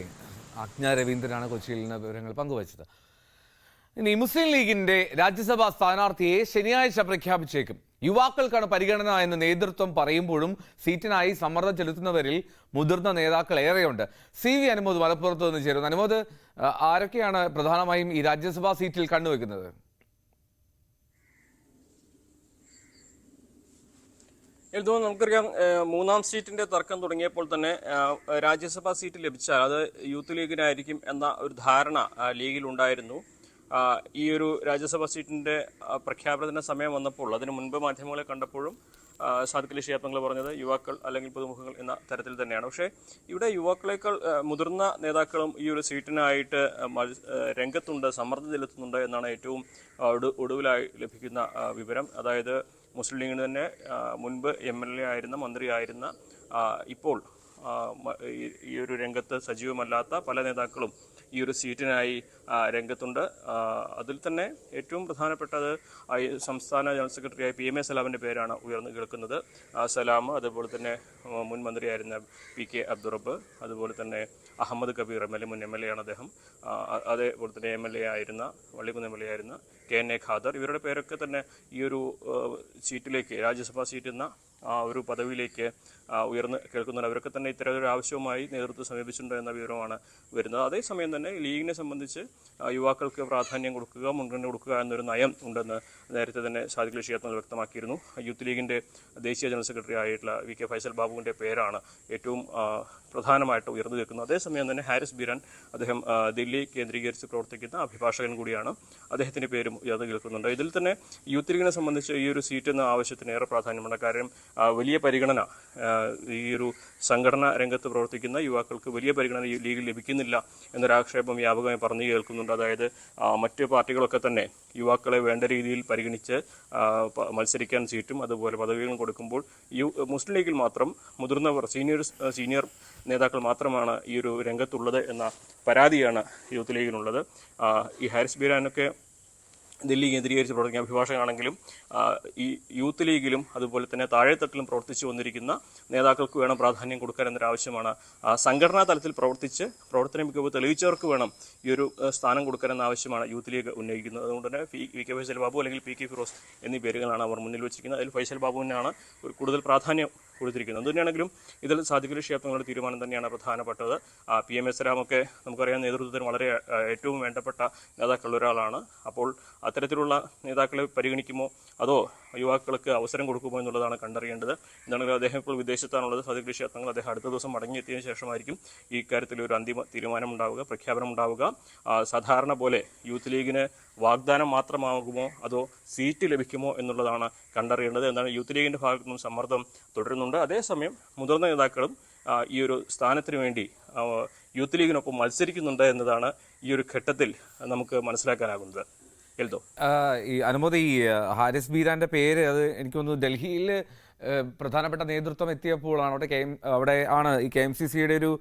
ആജ്ഞ രവീന്ദ്രനാണ് കൊച്ചിയിൽ നിന്ന് വിവരങ്ങൾ പങ്കുവച്ചത്. ഇനി മുസ്ലിം ലീഗിന്റെ രാജ്യസഭാ സ്ഥാനാർത്ഥിയെ ശനിയാഴ്ച പ്രഖ്യാപിച്ചേക്കും. യുവാക്കൾക്കാണ് പരിഗണന എന്ന് നേതൃത്വം പറയുമ്പോഴും സീറ്റിനായി സമ്മർദ്ദം ചെലുത്തുന്നവരിൽ മുതിർന്ന നേതാക്കൾ ഏറെയുണ്ട്. CV അനുമോദ് മലപ്പുറത്ത് നിന്ന് ചേരുന്നു. അനുമോദ്, ആരൊക്കെയാണ് പ്രധാനമായും ഈ രാജ്യസഭാ സീറ്റിൽ കണ്ണുവെക്കുന്നത്? നമുക്കറിയാം, മൂന്നാം സീറ്റിന്റെ തർക്കം തുടങ്ങിയപ്പോൾ തന്നെ രാജ്യസഭാ സീറ്റ് ലഭിച്ചാൽ അത് യൂത്ത് ലീഗിനായിരിക്കും എന്ന ഒരു ധാരണ ലീഗിലുണ്ടായിരുന്നു. ഈ ഒരു രാജ്യസഭാ സീറ്റിന്റെ പ്രഖ്യാപനത്തിന്റെ സമയം വന്നപ്പോൾ അതിനു മുൻപ് മാധ്യമങ്ങളെ കണ്ടപ്പോഴും സാദിഖ് അലി ശിഹാബ് തങ്ങൾ പറഞ്ഞത് യുവാക്കൾ അല്ലെങ്കിൽ പുതുമുഖങ്ങൾ എന്ന തരത്തിൽ തന്നെയാണ്. പക്ഷേ ഇവിടെ യുവാക്കളേക്കാൾ മുതിർന്ന നേതാക്കളും ഈ ഒരു സീറ്റിനായിട്ട് രംഗത്തുണ്ട്, സമ്മർദ്ദം ചെലുത്തുന്നുണ്ട് എന്നാണ് ഏറ്റവും ഒടുവിലായി ലഭിക്കുന്ന വിവരം. അതായത് മുസ്ലിം ലീഗിന് തന്നെ മുൻപ് MLA ആയിരുന്ന, മന്ത്രിയായിരുന്ന, ഇപ്പോൾ ഈ ഒരു രംഗത്ത് സജീവമല്ലാത്ത പല നേതാക്കളും ഈ ഒരു സീറ്റിനായി രംഗത്തുണ്ട്. അതിൽ തന്നെ ഏറ്റവും പ്രധാനപ്പെട്ടത് സംസ്ഥാന ജനറൽ സെക്രട്ടറിയായ PMA സലാമിൻ്റെ പേരാണ് ഉയർന്നു കേൾക്കുന്നത്. സലാം, അതുപോലെ തന്നെ മുൻ മന്ത്രിയായിരുന്ന PK അബ്ദുറബ്ബ്, അതുപോലെ തന്നെ അഹമ്മദ് കബീർ മുൻ MLA ആണ് അദ്ദേഹം. അതേപോലെ തന്നെ MLA ആയിരുന്ന, വള്ളിക്കുന്ന് MLA ആയിരുന്ന KNA ഖാദർ, ഇവരുടെ പേരൊക്കെ തന്നെ ഈ ഒരു സീറ്റിലേക്ക്, രാജ്യസഭാ സീറ്റ് എന്ന ഒരു പദവിയിലേക്ക് ഉയർന്ന് കേൾക്കുന്നുണ്ട്. അവരൊക്കെ തന്നെ ഇത്തരത്തിലൊരു ആവശ്യവുമായി നേതൃത്വം സമീപിച്ചിട്ടുണ്ട് എന്ന വിവരമാണ് വരുന്നത്. അതേസമയം തന്നെ ലീഗിനെ സംബന്ധിച്ച് യുവാക്കൾക്ക് പ്രാധാന്യം കൊടുക്കുക, മുൻഗണന കൊടുക്കുക എന്നൊരു നയം ഉണ്ടെന്ന് നേരത്തെ തന്നെ സാദിഖ് അലി ശിഹാബ് തങ്ങൾ വ്യക്തമാക്കിയിരുന്നു. യൂത്ത് ലീഗിൻ്റെ ദേശീയ ജനറൽ സെക്രട്ടറി ആയിട്ടുള്ള VK ഫൈസൽ ബാബുവിൻ്റെ പേരാണ് ഏറ്റവും പ്രധാനമായിട്ട് ഉയർന്നു നിൽക്കുന്നത്. അതേസമയം തന്നെ ഹാരിസ് ബീരാൻ, അദ്ദേഹം ദില്ലി കേന്ദ്രീകരിച്ച് പ്രവർത്തിക്കുന്ന അഭിഭാഷകൻ കൂടിയാണ്, അദ്ദേഹത്തിൻ്റെ പേരും ഉയർന്നു കേൾക്കുന്നുണ്ട്. ഇതിൽ തന്നെ യൂത്ത് ലീഗിനെ സംബന്ധിച്ച് ഈ ഒരു സീറ്റ് എന്ന ആവശ്യത്തിന് ഏറെ പ്രാധാന്യമുണ്ട്. കാര്യം വലിയ പരിഗണന ഈ ഒരു സംഘടനാ രംഗത്ത് പ്രവർത്തിക്കുന്ന യുവാക്കൾക്ക് വലിയ പരിഗണന ലീഗിൽ ലഭിക്കുന്നില്ല എന്നൊരാക്ഷേപം വ്യാപകമായി പറഞ്ഞു കേൾക്കുന്നുണ്ട്. അതായത് മറ്റ് പാർട്ടികളൊക്കെ തന്നെ യുവാക്കളെ വേണ്ട രീതിയിൽ പരിഗണിച്ച് മത്സരിക്കാൻ സീറ്റും അതുപോലെ പദവികളും കൊടുക്കുമ്പോൾ മുസ്ലിം ലീഗിൽ മാത്രം മുതിർന്നവർ, സീനിയർ നേതാക്കൾ മാത്രമാണ് ഈ ഒരു രംഗത്തുള്ളത് എന്ന പരാതിയാണ് യൂത്ത് ലീഗിനുള്ളത്. ഈ ഹാരിസ് ബീരാനൊക്കെ ദില്ലി കേന്ദ്രീകരിച്ച് പ്രവർത്തിക്കുന്ന അഭിഭാഷകനാണെങ്കിലും ഈ യൂത്ത് ലീഗിലും അതുപോലെ തന്നെ താഴെത്തട്ടിലും പ്രവർത്തിച്ചു വന്നിരിക്കുന്ന നേതാക്കൾക്ക് വേണം പ്രാധാന്യം കൊടുക്കാൻ എന്നൊരാവശ്യമാണ്. സംഘടനാ തലത്തിൽ പ്രവർത്തിച്ച് പ്രവർത്തന മികവ് തെളിയിച്ചവർക്ക് വേണം ഈ ഒരു സ്ഥാനം കൊടുക്കാൻ എന്ന ആവശ്യമാണ് യൂത്ത് ലീഗ് ഉന്നയിക്കുന്നത്. അതുകൊണ്ട് തന്നെ VK ഫൈസൽ ബാബു അല്ലെങ്കിൽ PK ഫിറോസ് എന്നീ പേരുകളാണ് അവർ മുന്നിൽ വെച്ചിരിക്കുന്നത്. അതിൽ ഫൈസൽ ബാബുവിനാണ് കൂടുതൽ പ്രാധാന്യം കൊടുത്തിരിക്കുന്നത്. അതുതന്നെയാണെങ്കിലും ഇതിൽ സാദിഖ് അലി ശിഹാബ് തങ്ങളുടെ തീരുമാനം തന്നെയാണ് പ്രധാനപ്പെട്ടത്. PMA സലാമൊക്കെ നമുക്കറിയാം നേതൃത്വത്തിന് വളരെ ഏറ്റവും വേണ്ടപ്പെട്ട നേതാക്കളിൽ ഒരാളാണ്. അപ്പോൾ അത്തരത്തിലുള്ള നേതാക്കളെ പരിഗണിക്കുമോ അതോ യുവാക്കൾക്ക് അവസരം കൊടുക്കുമോ എന്നുള്ളതാണ് കണ്ടറിയേണ്ടത്. എന്താണെങ്കിലും അദ്ദേഹം ഇപ്പോൾ വിദേശത്താണുള്ളത്. സാദിഖ് അലി ശിഹാബ് തങ്ങൾ അദ്ദേഹം അടുത്ത ദിവസം മടങ്ങിയെത്തിയതിനു ശേഷമായിരിക്കും ഈ കാര്യത്തിൽ ഒരു അന്തിമ തീരുമാനം ഉണ്ടാവുക, പ്രഖ്യാപനം ഉണ്ടാവുക. സാധാരണ പോലെ യൂത്ത് ലീഗിന് വാഗ്ദാനം മാത്രമാകുമോ അതോ സീറ്റ് ലഭിക്കുമോ എന്നുള്ളതാണ് കണ്ടറിയേണ്ടത്. എന്താണ് യൂത്ത് ലീഗിൻ്റെ ഭാഗത്തു നിന്നും സമ്മർദ്ദം തുടരുന്നുണ്ട്. അതേസമയം മുതിർന്ന നേതാക്കളും ഈ ഒരു സ്ഥാനത്തിന് വേണ്ടി യൂത്ത് ലീഗിനൊപ്പം മത്സരിക്കുന്നുണ്ട് എന്നതാണ് ഈ ഒരു ഘട്ടത്തിൽ നമുക്ക് മനസ്സിലാക്കാനാകുന്നത്. ഈ അനുമതി, ഈ ഹാരിസ് ബീരാന്റെ പേര്, അത് എനിക്ക് തോന്നുന്നു ഡൽഹിയിൽ പ്രധാനപ്പെട്ട നേതൃത്വം എത്തിയപ്പോഴാണ് അവിടെ ആണ് ഈ KMCCയുടെ ഒരു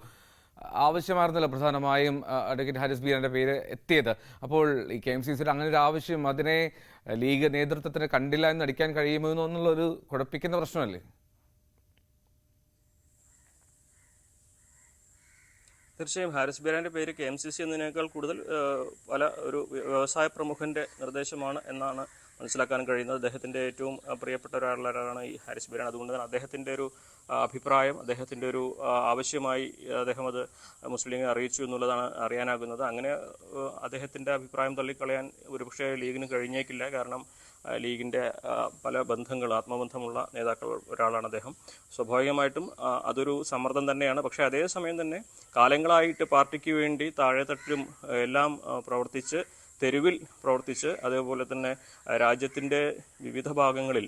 ആവശ്യമായിരുന്നല്ലോ പ്രധാനമായും അഡ്വക്കേറ്റ് ഹാരിസ് ബീരാന്റെ പേര് എത്തിയത്. അപ്പോൾ ഈ KMCCയുടെ അങ്ങനെ ഒരു ആവശ്യം അതിനെ ലീഗ് നേതൃത്വത്തിന് കണ്ടില്ല എന്ന് അടിക്കാൻ കഴിയുമോ എന്നുള്ളൊരു കുഴപ്പിക്കുന്ന പ്രശ്നമല്ലേ? തീർച്ചയായും ഹാരിസ് ബീരാന്റെ പേര് KMCC എന്നതിനേക്കാൾ കൂടുതൽ പല ഒരു വ്യവസായ പ്രമുഖന്റെ നിർദ്ദേശമാണ് എന്നാണ് മനസ്സിലാക്കാൻ കഴിയുന്നത്. അദ്ദേഹത്തിൻ്റെ ഏറ്റവും പ്രിയപ്പെട്ട ഒരാളാണ് ഈ ഹാരിസ് ബീരാൻ. അതുകൊണ്ട് തന്നെ അദ്ദേഹത്തിൻ്റെ ഒരു അഭിപ്രായം, അദ്ദേഹത്തിൻ്റെ ഒരു ആവശ്യമായി അദ്ദേഹം അത് മുസ്ലിം ലീഗിനെ അറിയിച്ചു എന്നുള്ളതാണ് അറിയാനാകുന്നത്. അങ്ങനെ അദ്ദേഹത്തിൻ്റെ അഭിപ്രായം തള്ളിക്കളയാൻ ഒരുപക്ഷെ ലീഗിന് കഴിഞ്ഞേക്കില്ല. കാരണം ലീഗിൻ്റെ പല ബന്ധങ്ങൾ, ആത്മബന്ധമുള്ള നേതാക്കൾ ഒരാളാണ് അദ്ദേഹം. സ്വാഭാവികമായിട്ടും അതൊരു സമ്മർദ്ദം തന്നെയാണ്. പക്ഷേ അതേസമയം തന്നെ കാലങ്ങളായിട്ട് പാർട്ടിക്ക് വേണ്ടി താഴെത്തട്ടിലും എല്ലാം പ്രവർത്തിച്ച്, തെരുവിൽ പ്രവർത്തിച്ച്, അതേപോലെ തന്നെ രാജ്യത്തിൻ്റെ വിവിധ ഭാഗങ്ങളിൽ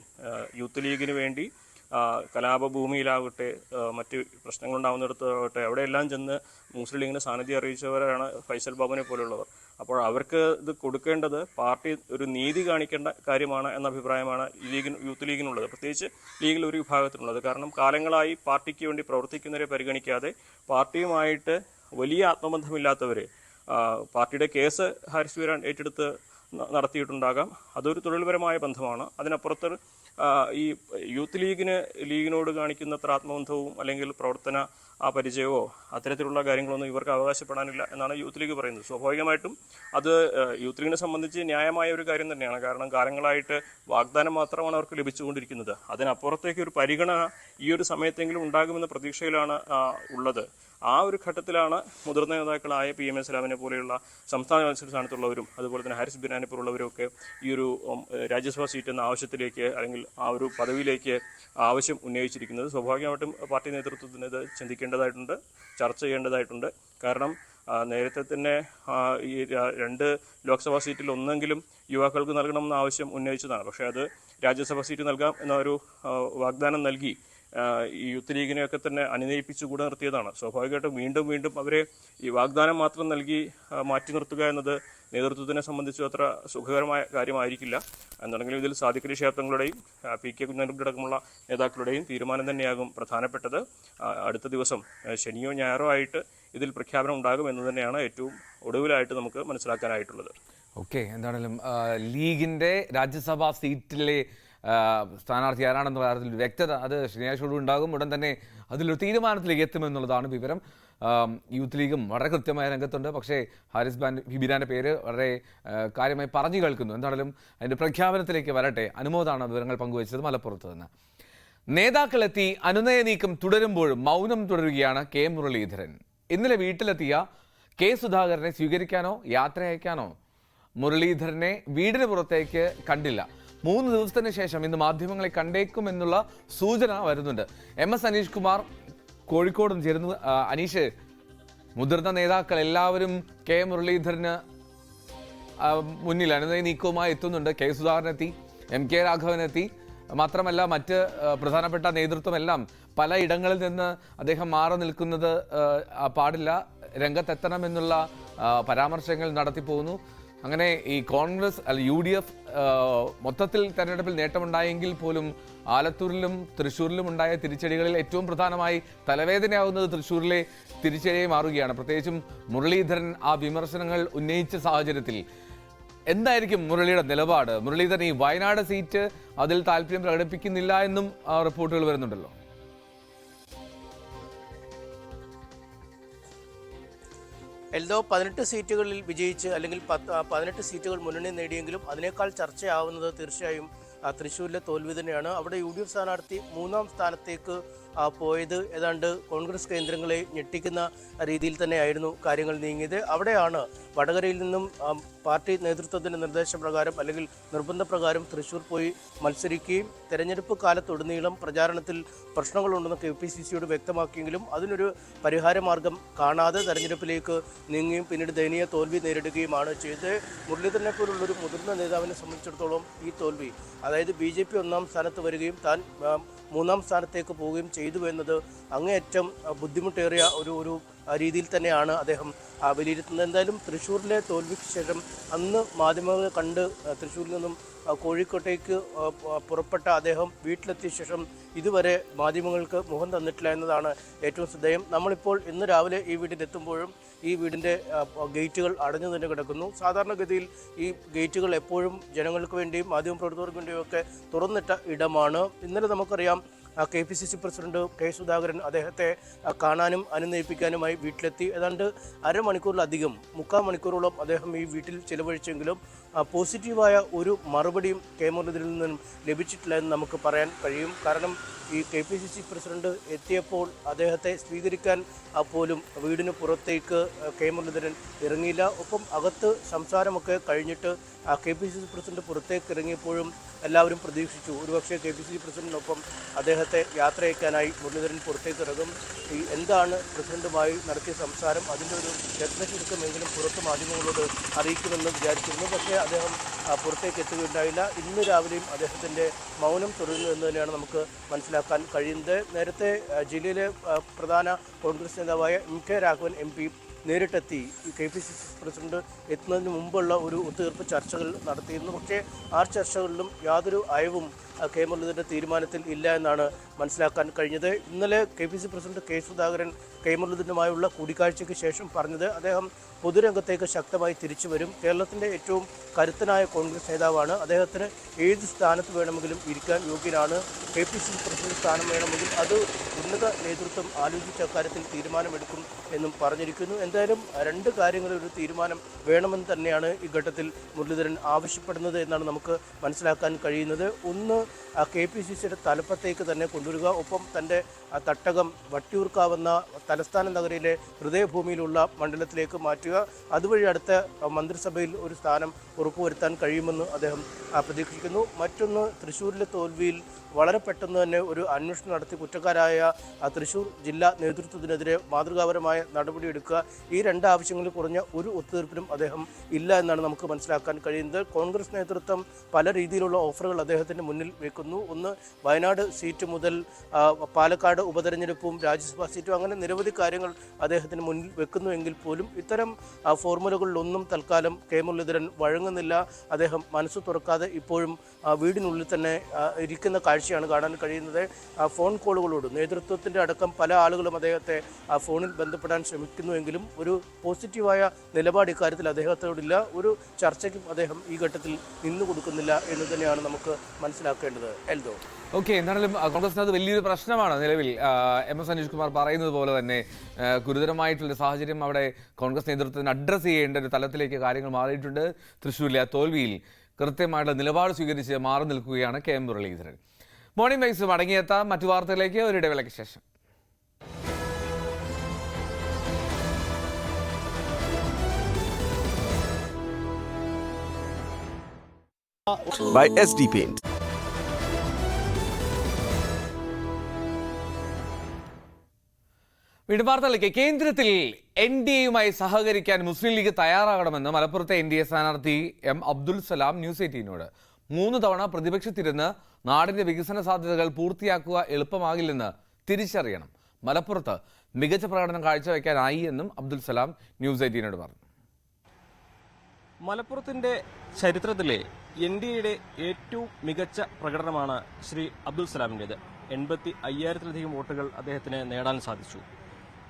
യൂത്ത് ലീഗിന് വേണ്ടി കലാപഭൂമിയിലാകട്ടെ മറ്റ് പ്രശ്നങ്ങളുണ്ടാകുന്നിടത്താകട്ടെ അവിടെയെല്ലാം ചെന്ന് മുസ്ലിം ലീഗിന് സാന്നിധ്യം അറിയിച്ചവരാണ് ഫൈസൽ ബാബുവിനെ പോലുള്ളവർ. അപ്പോൾ അവർക്ക് ഇത് കൊടുക്കേണ്ടത് പാർട്ടി ഒരു നീതി കാണിക്കേണ്ട കാര്യമാണ് എന്ന അഭിപ്രായമാണ് യൂത്ത് ലീഗിനുള്ളത്. പ്രത്യേകിച്ച് ലീഗിൽ ഒരു വിഭാഗത്തിനുള്ളത്. കാരണം കാലങ്ങളായി പാർട്ടിക്ക് വേണ്ടി പ്രവർത്തിക്കുന്നവരെ പരിഗണിക്കാതെ പാർട്ടിയുമായിട്ട് വലിയ ആത്മബന്ധമില്ലാത്തവരെ, പാർട്ടിയുടെ കേസ് ഹാരിസ് ബീരാൻ ഏറ്റെടുത്ത് നടത്തിയിട്ടുണ്ടാകാം, അതൊരു തൊഴിൽപരമായ ബന്ധമാണ്. അതിനപ്പുറത്ത് ഈ യൂത്ത് ലീഗിനോട് കാണിക്കുന്നത്ര ആത്മബന്ധവും അല്ലെങ്കിൽ പ്രവർത്തന ആ പരിചയമോ അത്തരത്തിലുള്ള കാര്യങ്ങളൊന്നും ഇവർക്ക് അവകാശപ്പെടാനില്ല എന്നാണ് യൂത്ത് ലീഗ് പറയുന്നത്. സ്വാഭാവികമായിട്ടും അത് യൂത്ത് ലീഗിനെ സംബന്ധിച്ച് ന്യായമായ ഒരു കാര്യം തന്നെയാണ്. കാരണം കാലങ്ങളായിട്ട് വാഗ്ദാനം മാത്രമാണ് അവർക്ക് ലഭിച്ചുകൊണ്ടിരിക്കുന്നത്. അതിനപ്പുറത്തേക്ക് ഒരു പരിഗണന ഈ ഒരു സമയത്തെങ്കിലും ഉണ്ടാകുമെന്ന പ്രതീക്ഷയിലാണ് ഉള്ളത്. ആ ഒരു ഘട്ടത്തിലാണ് മുതിർന്ന നേതാക്കളായ PM എ സലാമിനെ പോലെയുള്ള സംസ്ഥാന കൗൺസിൽ സ്ഥാനത്തുള്ളവരും അതുപോലെ തന്നെ ഹാരിസ് ബിനാനെ പോലുള്ളവരൊക്കെ ഈ ഒരു രാജ്യസഭാ സീറ്റ് എന്ന ആവശ്യത്തിലേക്ക് അല്ലെങ്കിൽ ആ ഒരു പദവിയിലേക്ക് ആവശ്യം ഉന്നയിച്ചിരിക്കുന്നത്. സ്വാഭാവികമായിട്ടും പാർട്ടി നേതൃത്വത്തിന് ഇത് ചിന്തിക്കേണ്ടതായിട്ടുണ്ട്, ചർച്ച ചെയ്യേണ്ടതായിട്ടുണ്ട്. കാരണം നേരത്തെ തന്നെ ഈ 2 ലോക്സഭാ സീറ്റിൽ ഒന്നെങ്കിലും യുവാക്കൾക്ക് നൽകണമെന്ന ആവശ്യം ഉന്നയിച്ചതാണ്. പക്ഷേ അത് രാജ്യസഭാ സീറ്റ് നൽകാം എന്നൊരു വാഗ്ദാനം നൽകി ഈ യൂത്ത് ലീഗിനെയൊക്കെ തന്നെ അനുനയിപ്പിച്ചു കൂടെ നിർത്തിയതാണ്. സ്വാഭാവികമായിട്ടും വീണ്ടും അവരെ ഈ വാഗ്ദാനം മാത്രം നൽകി മാറ്റി നിർത്തുക എന്നത് നേതൃത്വത്തിനെ സംബന്ധിച്ചും അത്ര സുഖകരമായ കാര്യമായിരിക്കില്ല. എന്നുണ്ടെങ്കിലും ഇതിൽ സാദിഖലി ശിഹാബ് PK കുഞ്ഞനടക്കമുള്ള നേതാക്കളുടെയും തീരുമാനം തന്നെയാകും പ്രധാനപ്പെട്ടത്. അടുത്ത ദിവസം ശനിയോ ഞായറോ ആയിട്ട് ഇതിൽ പ്രഖ്യാപനം ഉണ്ടാകും എന്ന് തന്നെയാണ് ഏറ്റവും ഒടുവിലായിട്ട് നമുക്ക് മനസ്സിലാക്കാനായിട്ടുള്ളത്. ഓക്കെ, എന്താണെങ്കിലും ലീഗിൻ്റെ രാജ്യസഭാ സീറ്റിലെ സ്ഥാനാർത്ഥി ആരാണെന്ന കാര്യത്തിൽ വ്യക്തത അത് ശനിയാഴ്ചയോട് ഉണ്ടാകും. ഉടൻ തന്നെ അതിലൊരു തീരുമാനത്തിലേക്ക് എത്തുമെന്നുള്ളതാണ് വിവരം. യൂത്ത് ലീഗും വളരെ കൃത്യമായ രംഗത്തുണ്ട്. പക്ഷേ ഹാരിസ് ബിനാൻ്റെ പേര് വളരെ കാര്യമായി പറഞ്ഞു കേൾക്കുന്നു. എന്താണെങ്കിലും അതിൻ്റെ പ്രഖ്യാപനത്തിലേക്ക് വരട്ടെ. അനുമോദാണ് വിവരങ്ങൾ പങ്കുവച്ചത് മലപ്പുറത്ത് നിന്ന്. നേതാക്കളെത്തി അനുനയ നീക്കം തുടരുമ്പോഴും മൗനം തുടരുകയാണ് K മുരളീധരൻ. ഇന്നലെ വീട്ടിലെത്തിയ K സുധാകരനെ സ്വീകരിക്കാനോ യാത്ര അയക്കാനോ മുരളീധരനെ വീടിന് പുറത്തേക്ക് കണ്ടില്ല. 3 ദിവസത്തിന് ശേഷം ഇന്ന് മാധ്യമങ്ങളെ കണ്ടേക്കുമെന്നുള്ള സൂചന വരുന്നുണ്ട്. MS അനീഷ് കുമാർ കോഴിക്കോട് ചേരുന്നു. അനീഷ്, മുതിർന്ന നേതാക്കൾ എല്ലാവരും K മുരളീധരന് മുന്നിൽ അനുനയ നീക്കവുമായി എത്തുന്നുണ്ട്. K സുധാകരനെത്തി, MK രാഘവനെത്തി, മാത്രമല്ല മറ്റ് പ്രധാനപ്പെട്ട നേതൃത്വമെല്ലാം പല ഇടങ്ങളിൽ നിന്ന് അദ്ദേഹം മാറി നിൽക്കുന്നത് പാടില്ല, രംഗത്തെത്തണമെന്നുള്ള പരാമർശങ്ങൾ നടത്തിപ്പോകുന്നു. അങ്ങനെ ഈ കോൺഗ്രസ് UDF മൊത്തത്തിൽ തെരഞ്ഞെടുപ്പിൽ നേട്ടമുണ്ടായെങ്കിൽ പോലും ആലത്തൂരിലും തൃശ്ശൂരിലും ഉണ്ടായ തിരിച്ചടികളിൽ ഏറ്റവും പ്രധാനമായി തലവേദനയാവുന്നത് തൃശ്ശൂരിലെ തിരിച്ചടിയായി മാറുകയാണ്. പ്രത്യേകിച്ചും മുരളീധരൻ ആ വിമർശനങ്ങൾ ഉന്നയിച്ച സാഹചര്യത്തിൽ എന്തായിരിക്കും മുരളിയുടെ നിലപാട്? മുരളീധരൻ ഈ വയനാട് സീറ്റ് അതിൽ താല്പര്യം പ്രകടിപ്പിക്കുന്നില്ല എന്നും റിപ്പോർട്ടുകൾ വരുന്നുണ്ടല്ലോ. എൽദോ 18 സീറ്റുകളിൽ വിജയിച്ച് അല്ലെങ്കിൽ 18 സീറ്റുകൾ മുന്നണി നേടിയെങ്കിലും അതിനേക്കാൾ ചർച്ചയാവുന്നത് തീർച്ചയായും തൃശ്ശൂരിലെ തോൽവി തന്നെയാണ്. അവിടെ UDF സ്ഥാനാർത്ഥി 3ാം സ്ഥാനത്തേക്ക് പോയത് ഏതാണ്ട് കോൺഗ്രസ് കേന്ദ്രങ്ങളെ ഞെട്ടിക്കുന്ന രീതിയിൽ തന്നെയായിരുന്നു കാര്യങ്ങൾ നീങ്ങിയത്. അവിടെയാണ് വടകരയിൽ നിന്നും പാർട്ടി നേതൃത്വത്തിൻ്റെ നിർദ്ദേശപ്രകാരം അല്ലെങ്കിൽ നിർബന്ധപ്രകാരം തൃശ്ശൂർ പോയി മത്സരിക്കുകയും തെരഞ്ഞെടുപ്പ് കാലത്തുടനീളം പ്രചാരണത്തിൽ പ്രശ്നങ്ങളുണ്ടെന്ന് KPCCയോട് വ്യക്തമാക്കിയെങ്കിലും അതിനൊരു പരിഹാരമാർഗം കാണാതെ തെരഞ്ഞെടുപ്പിലേക്ക് നീങ്ങുകയും പിന്നീട് ദയനീയ തോൽവി നേരിടുകയുമാണ് ചെയ്തത്. മുരളീധരനെ പോലുള്ളൊരു മുതിർന്ന നേതാവിനെ സംബന്ധിച്ചിടത്തോളം ഈ തോൽവി, അതായത് BJP 1ാം സ്ഥാനത്ത് വരികയും താൻ 3ാം സ്ഥാനത്തേക്ക് പോവുകയും ചെയ്തു എന്നത് അങ്ങേയറ്റം ബുദ്ധിമുട്ടേറിയ ഒരു രീതിയിൽ തന്നെയാണ് അദ്ദേഹം വിലയിരുത്തുന്നത്. എന്തായാലും തൃശ്ശൂരിലെ തോൽവിക്ക് ശേഷം അന്ന് മാധ്യമങ്ങളെ കണ്ട് തൃശ്ശൂരിൽ നിന്നും കോഴിക്കോട്ടേക്ക് പുറപ്പെട്ട അദ്ദേഹം വീട്ടിലെത്തിയ ശേഷം ഇതുവരെ മാധ്യമങ്ങൾക്ക് മുഖം തന്നിട്ടില്ല എന്നതാണ് ഏറ്റവും ശ്രദ്ധേയം. നമ്മളിപ്പോൾ ഇന്ന് രാവിലെ ഈ വീട്ടിലെത്തുമ്പോഴും ഈ വീടിൻ്റെ ഗേറ്റുകൾ അടഞ്ഞു തന്നെ കിടക്കുന്നു. സാധാരണഗതിയിൽ ഈ ഗേറ്റുകൾ എപ്പോഴും ജനങ്ങൾക്ക് വേണ്ടിയും മാധ്യമപ്രവർത്തകർക്ക് വേണ്ടിയും ഒക്കെ തുറന്നിട്ട ഇടമാണ്. ഇന്നലെ നമുക്കറിയാം KPCC പ്രസിഡന്റ് K സുധാകരൻ അദ്ദേഹത്തെ കാണാനും അനുനയിപ്പിക്കാനുമായി വീട്ടിലെത്തി. ഏതാണ്ട് അരമണിക്കൂറിലധികം 3/4 മണിക്കൂറോളം അദ്ദേഹം ഈ വീട്ടിൽ ചിലവഴിച്ചെങ്കിലും പോസിറ്റീവായ ഒരു മറുപടിയും K മുരളീധരനിൽ നിന്നും ലഭിച്ചിട്ടില്ല എന്ന് നമുക്ക് പറയാൻ കഴിയും. കാരണം ഈ KPCC പ്രസിഡന്റ് എത്തിയപ്പോൾ അദ്ദേഹത്തെ സ്വീകരിക്കാൻ പോലും വീടിന് പുറത്തേക്ക് K മുരളീധരൻ ഇറങ്ങിയില്ല. ഒപ്പം അകത്ത് സംസാരമൊക്കെ കഴിഞ്ഞിട്ട് KPCC പ്രസിഡന്റ് പുറത്തേക്ക് ഇറങ്ങിയപ്പോഴും എല്ലാവരും പ്രതീക്ഷിച്ചു ഒരുപക്ഷെ KPCC പ്രസിഡന്റിനൊപ്പം അദ്ദേഹത്തെ യാത്രയക്കാനായി മുരളീധരൻ പുറത്തേക്ക് ഇറങ്ങും. ഈ എന്താണ് പ്രസിഡന്റുമായി നടത്തിയ സംസാരം അതിൻ്റെ ഒരു രത്നചുരുക്കമെങ്കിലും പുറത്ത് മാധ്യമങ്ങളോട് അറിയിക്കുമെന്ന് വിചാരിച്ചിരുന്നു. പക്ഷേ അദ്ദേഹം പുറത്തേക്ക് എത്തുകയുണ്ടായില്ല. ഇന്ന് രാവിലെയും അദ്ദേഹത്തിൻ്റെ മൗനം തുടരുന്നു എന്ന് തന്നെയാണ് നമുക്ക് മനസ്സിലാക്കാൻ കഴിയുന്നത്. നേരത്തെ ജില്ലയിലെ പ്രധാന കോൺഗ്രസ് നേതാവായ MK രാഘവൻ MP നേരിട്ടെത്തി KPCC പ്രസിഡന്റ് എത്തുന്നതിന് മുമ്പുള്ള ഒരു ഒത്തുതീർപ്പ് ചർച്ചകൾ നടത്തിയിരുന്നു. പക്ഷേ ആ ചർച്ചകളിലും യാതൊരു അയവും കെ മുരളീധരന്റെ തീരുമാനത്തിൽ ഇല്ല എന്നാണ് മനസ്സിലാക്കാൻ കഴിഞ്ഞത്. ഇന്നലെ KPCC president K Sudhakaran K മുരളീധരനുമായുള്ള കൂടിക്കാഴ്ചയ്ക്ക് ശേഷം പറഞ്ഞത് അദ്ദേഹം പൊതുരംഗത്തേക്ക് ശക്തമായി തിരിച്ചു വരും. കേരളത്തിൻ്റെ ഏറ്റവും കരുത്തനായ കോൺഗ്രസ് നേതാവാണ്. അദ്ദേഹത്തിന് ഏത് സ്ഥാനത്ത് വേണമെങ്കിലും ഇരിക്കാൻ യോഗ്യനാണ്. KPCC പ്രസിഡന്റ് സ്ഥാനം വേണമെങ്കിൽ അത് ഉന്നത നേതൃത്വം ആലോചിച്ച കാര്യത്തിൽ തീരുമാനമെടുക്കും എന്നും പറഞ്ഞിരിക്കുന്നു. എന്തായാലും രണ്ട് കാര്യങ്ങളിൽ ഒരു തീരുമാനം വേണമെന്ന് തന്നെയാണ് ഈ ഘട്ടത്തിൽ മുരളീധരൻ ആവശ്യപ്പെടുന്നത് എന്നാണ് നമുക്ക് മനസ്സിലാക്കാൻ കഴിയുന്നത്. ഒന്ന് KPCCയുടെ തലപ്പത്തേക്ക് തന്നെ കൊണ്ടുവരിക, ഒപ്പം തൻ്റെ തട്ടകം വട്ടിയൂർക്കാവുന്ന തലസ്ഥാന നഗരിയിലെ ഹൃദയഭൂമിയിലുള്ള മണ്ഡലത്തിലേക്ക് മാറ്റുക, അതുവഴി അടുത്ത മന്ത്രിസഭയിൽ ഒരു സ്ഥാനം ഉറപ്പുവരുത്താൻ കഴിയുമെന്ന് അദ്ദേഹം പ്രതീക്ഷിക്കുന്നു. മറ്റൊന്ന്, തൃശ്ശൂരിലെ തോൽവിയിൽ വളരെ പെട്ടെന്ന് തന്നെ ഒരു അന്വേഷണം നടത്തി കുറ്റക്കാരായ തൃശ്ശൂർ ജില്ലാ നേതൃത്വത്തിനെതിരെ മാതൃകാപരമായ നടപടിയെടുക്കുക. ഈ രണ്ട് ആവശ്യങ്ങളിൽ കുറഞ്ഞ ഒരു ഒത്തുതീർപ്പിനും അദ്ദേഹം ഇല്ല എന്നാണ് നമുക്ക് മനസ്സിലാക്കാൻ കഴിയുന്നത്. കോൺഗ്രസ് നേതൃത്വം പല രീതിയിലുള്ള ഓഫറുകൾ അദ്ദേഹത്തിൻ്റെ മുന്നിൽ വെക്കുന്നു. ഒന്ന്, വയനാട് സീറ്റ് മുതൽ പാലക്കാട് ഉപതെരഞ്ഞെടുപ്പും രാജ്യസഭാ സീറ്റും, അങ്ങനെ നിരവധി കാര്യങ്ങൾ അദ്ദേഹത്തിന് മുന്നിൽ വെക്കുന്നുവെങ്കിൽ പോലും ഇത്തരം ഫോർമുലകളിലൊന്നും തൽക്കാലം കെ മുരളീധരൻ വഴങ്ങുന്നില്ല. അദ്ദേഹം മനസ്സ് തുറക്കാതെ ഇപ്പോഴും വീടിനുള്ളിൽ തന്നെ ഇരിക്കുന്ന കാഴ്ചയാണ് കാണാൻ കഴിയുന്നത്. ഫോൺ കോളുകളോട് നേതൃത്വത്തിൻ്റെ അടക്കം പല ആളുകളും അദ്ദേഹത്തെ ഫോണിൽ ബന്ധപ്പെടാൻ ശ്രമിക്കുന്നുവെങ്കിലും ഒരു പോസിറ്റീവായ നിലപാട് ഇക്കാര്യത്തിൽ അദ്ദേഹത്തോടില്ല. ഒരു ചർച്ചയ്ക്കും അദ്ദേഹം ഈ ഘട്ടത്തിൽ നിന്നു കൊടുക്കുന്നില്ല എന്ന് തന്നെയാണ് നമുക്ക് മനസ്സിലാക്കേണ്ടത്. എൽദോ, ഓക്കെ, എന്തായാലും കോൺഗ്രസിന് അത് വലിയൊരു പ്രശ്നമാണ് നിലവിൽ. MS അനീഷ് കുമാർ പറയുന്നത് പോലെ തന്നെ ഗുരുതരമായിട്ടുള്ള സാഹചര്യം അവിടെ കോൺഗ്രസ് നേതൃത്വത്തിന് അഡ്രസ്സ് ചെയ്യേണ്ട ഒരു തലത്തിലേക്ക് കാര്യങ്ങൾ മാറിയിട്ടുണ്ട്. തൃശ്ശൂരിലെ തോൽവിയിൽ കൃത്യമായിട്ടുള്ള നിലപാട് സ്വീകരിച്ച് മാറി നിൽക്കുകയാണ് കെ മുരളീധരൻ. മോർണിംഗ് വൈസ് മടങ്ങിയെത്താം മറ്റു വാർത്തകളിലേക്ക് ഒരു ഇടവേളയ്ക്ക് ശേഷം. by SD Paint. വിടുവാർത്തകളിലേക്ക്. കേന്ദ്രത്തിൽ NDAയുമായി സഹകരിക്കാൻ മുസ്ലിം ലീഗ് തയ്യാറാകണമെന്ന് മലപ്പുറത്തെ NDA സ്ഥാനാർത്ഥി M അബ്ദുൽ സലാം ന്യൂസ് 18നോട്. 3 തവണ പ്രതിപക്ഷത്തിരുന്ന് നാടിന്റെ വികസന സാധ്യതകൾ പൂർത്തിയാക്കുക എളുപ്പമാകില്ലെന്ന് തിരിച്ചറിയണം. മലപ്പുറത്ത് മികച്ച പ്രകടനം കാഴ്ചവെക്കാനായി എന്നും അബ്ദുൽ സലാം ന്യൂസ് 18നോട് പറഞ്ഞു. മലപ്പുറത്തിന്റെ ചരിത്രത്തിലെ NDAയുടെ ഏറ്റവും മികച്ച പ്രകടനമാണ് ശ്രീ അബ്ദുൽ സലാമിൻ്റേത്. 85,000-ലധികം വോട്ടുകൾ അദ്ദേഹത്തിന് നേടാൻ സാധിച്ചു.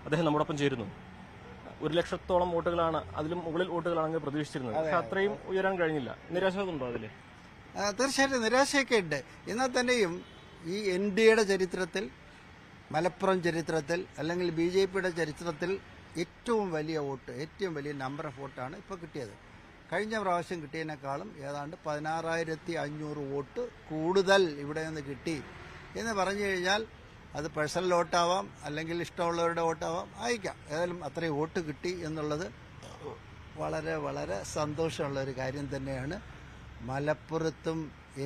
അദ്ദേഹം നമ്മോടൊപ്പം ചേരുന്നു. 1,00,000-ഓളം വോട്ടുകളാണ്, അതിലും മുകളിൽ വോട്ടുകളാണെങ്കിൽ പ്രതീക്ഷിച്ചിരുന്നത്. പക്ഷെ അത്രയും ഉയരാൻ കഴിഞ്ഞില്ല. നിരാശയുണ്ടോ അതില്? തീർച്ചയായിട്ടും നിരാശയൊക്കെ ഉണ്ട്. എന്നാൽ തന്നെയും ഈ NDAയുടെ ചരിത്രത്തിൽ, മലപ്പുറം ചരിത്രത്തിൽ, അല്ലെങ്കിൽ BJPയുടെ ചരിത്രത്തിൽ ഏറ്റവും വലിയ വോട്ട്, ഏറ്റവും വലിയ നമ്പർ ഓഫ് വോട്ടാണ് ഇപ്പോൾ കിട്ടിയത്. കഴിഞ്ഞ പ്രാവശ്യം കിട്ടിയതിനേക്കാളും ഏതാണ്ട് 16,500 വോട്ട് കൂടുതൽ ഇവിടെ നിന്ന് കിട്ടി എന്ന് പറഞ്ഞു കഴിഞ്ഞാൽ അത് പേഴ്സണൽ വോട്ടാവാം, അല്ലെങ്കിൽ ഇഷ്ടമുള്ളവരുടെ വോട്ടാവാം, അയക്കാം. ഏതായാലും അത്രയും വോട്ട് കിട്ടി എന്നുള്ളത് വളരെ വളരെ സന്തോഷമുള്ള ഒരു കാര്യം തന്നെയാണ്. മലപ്പുറത്തും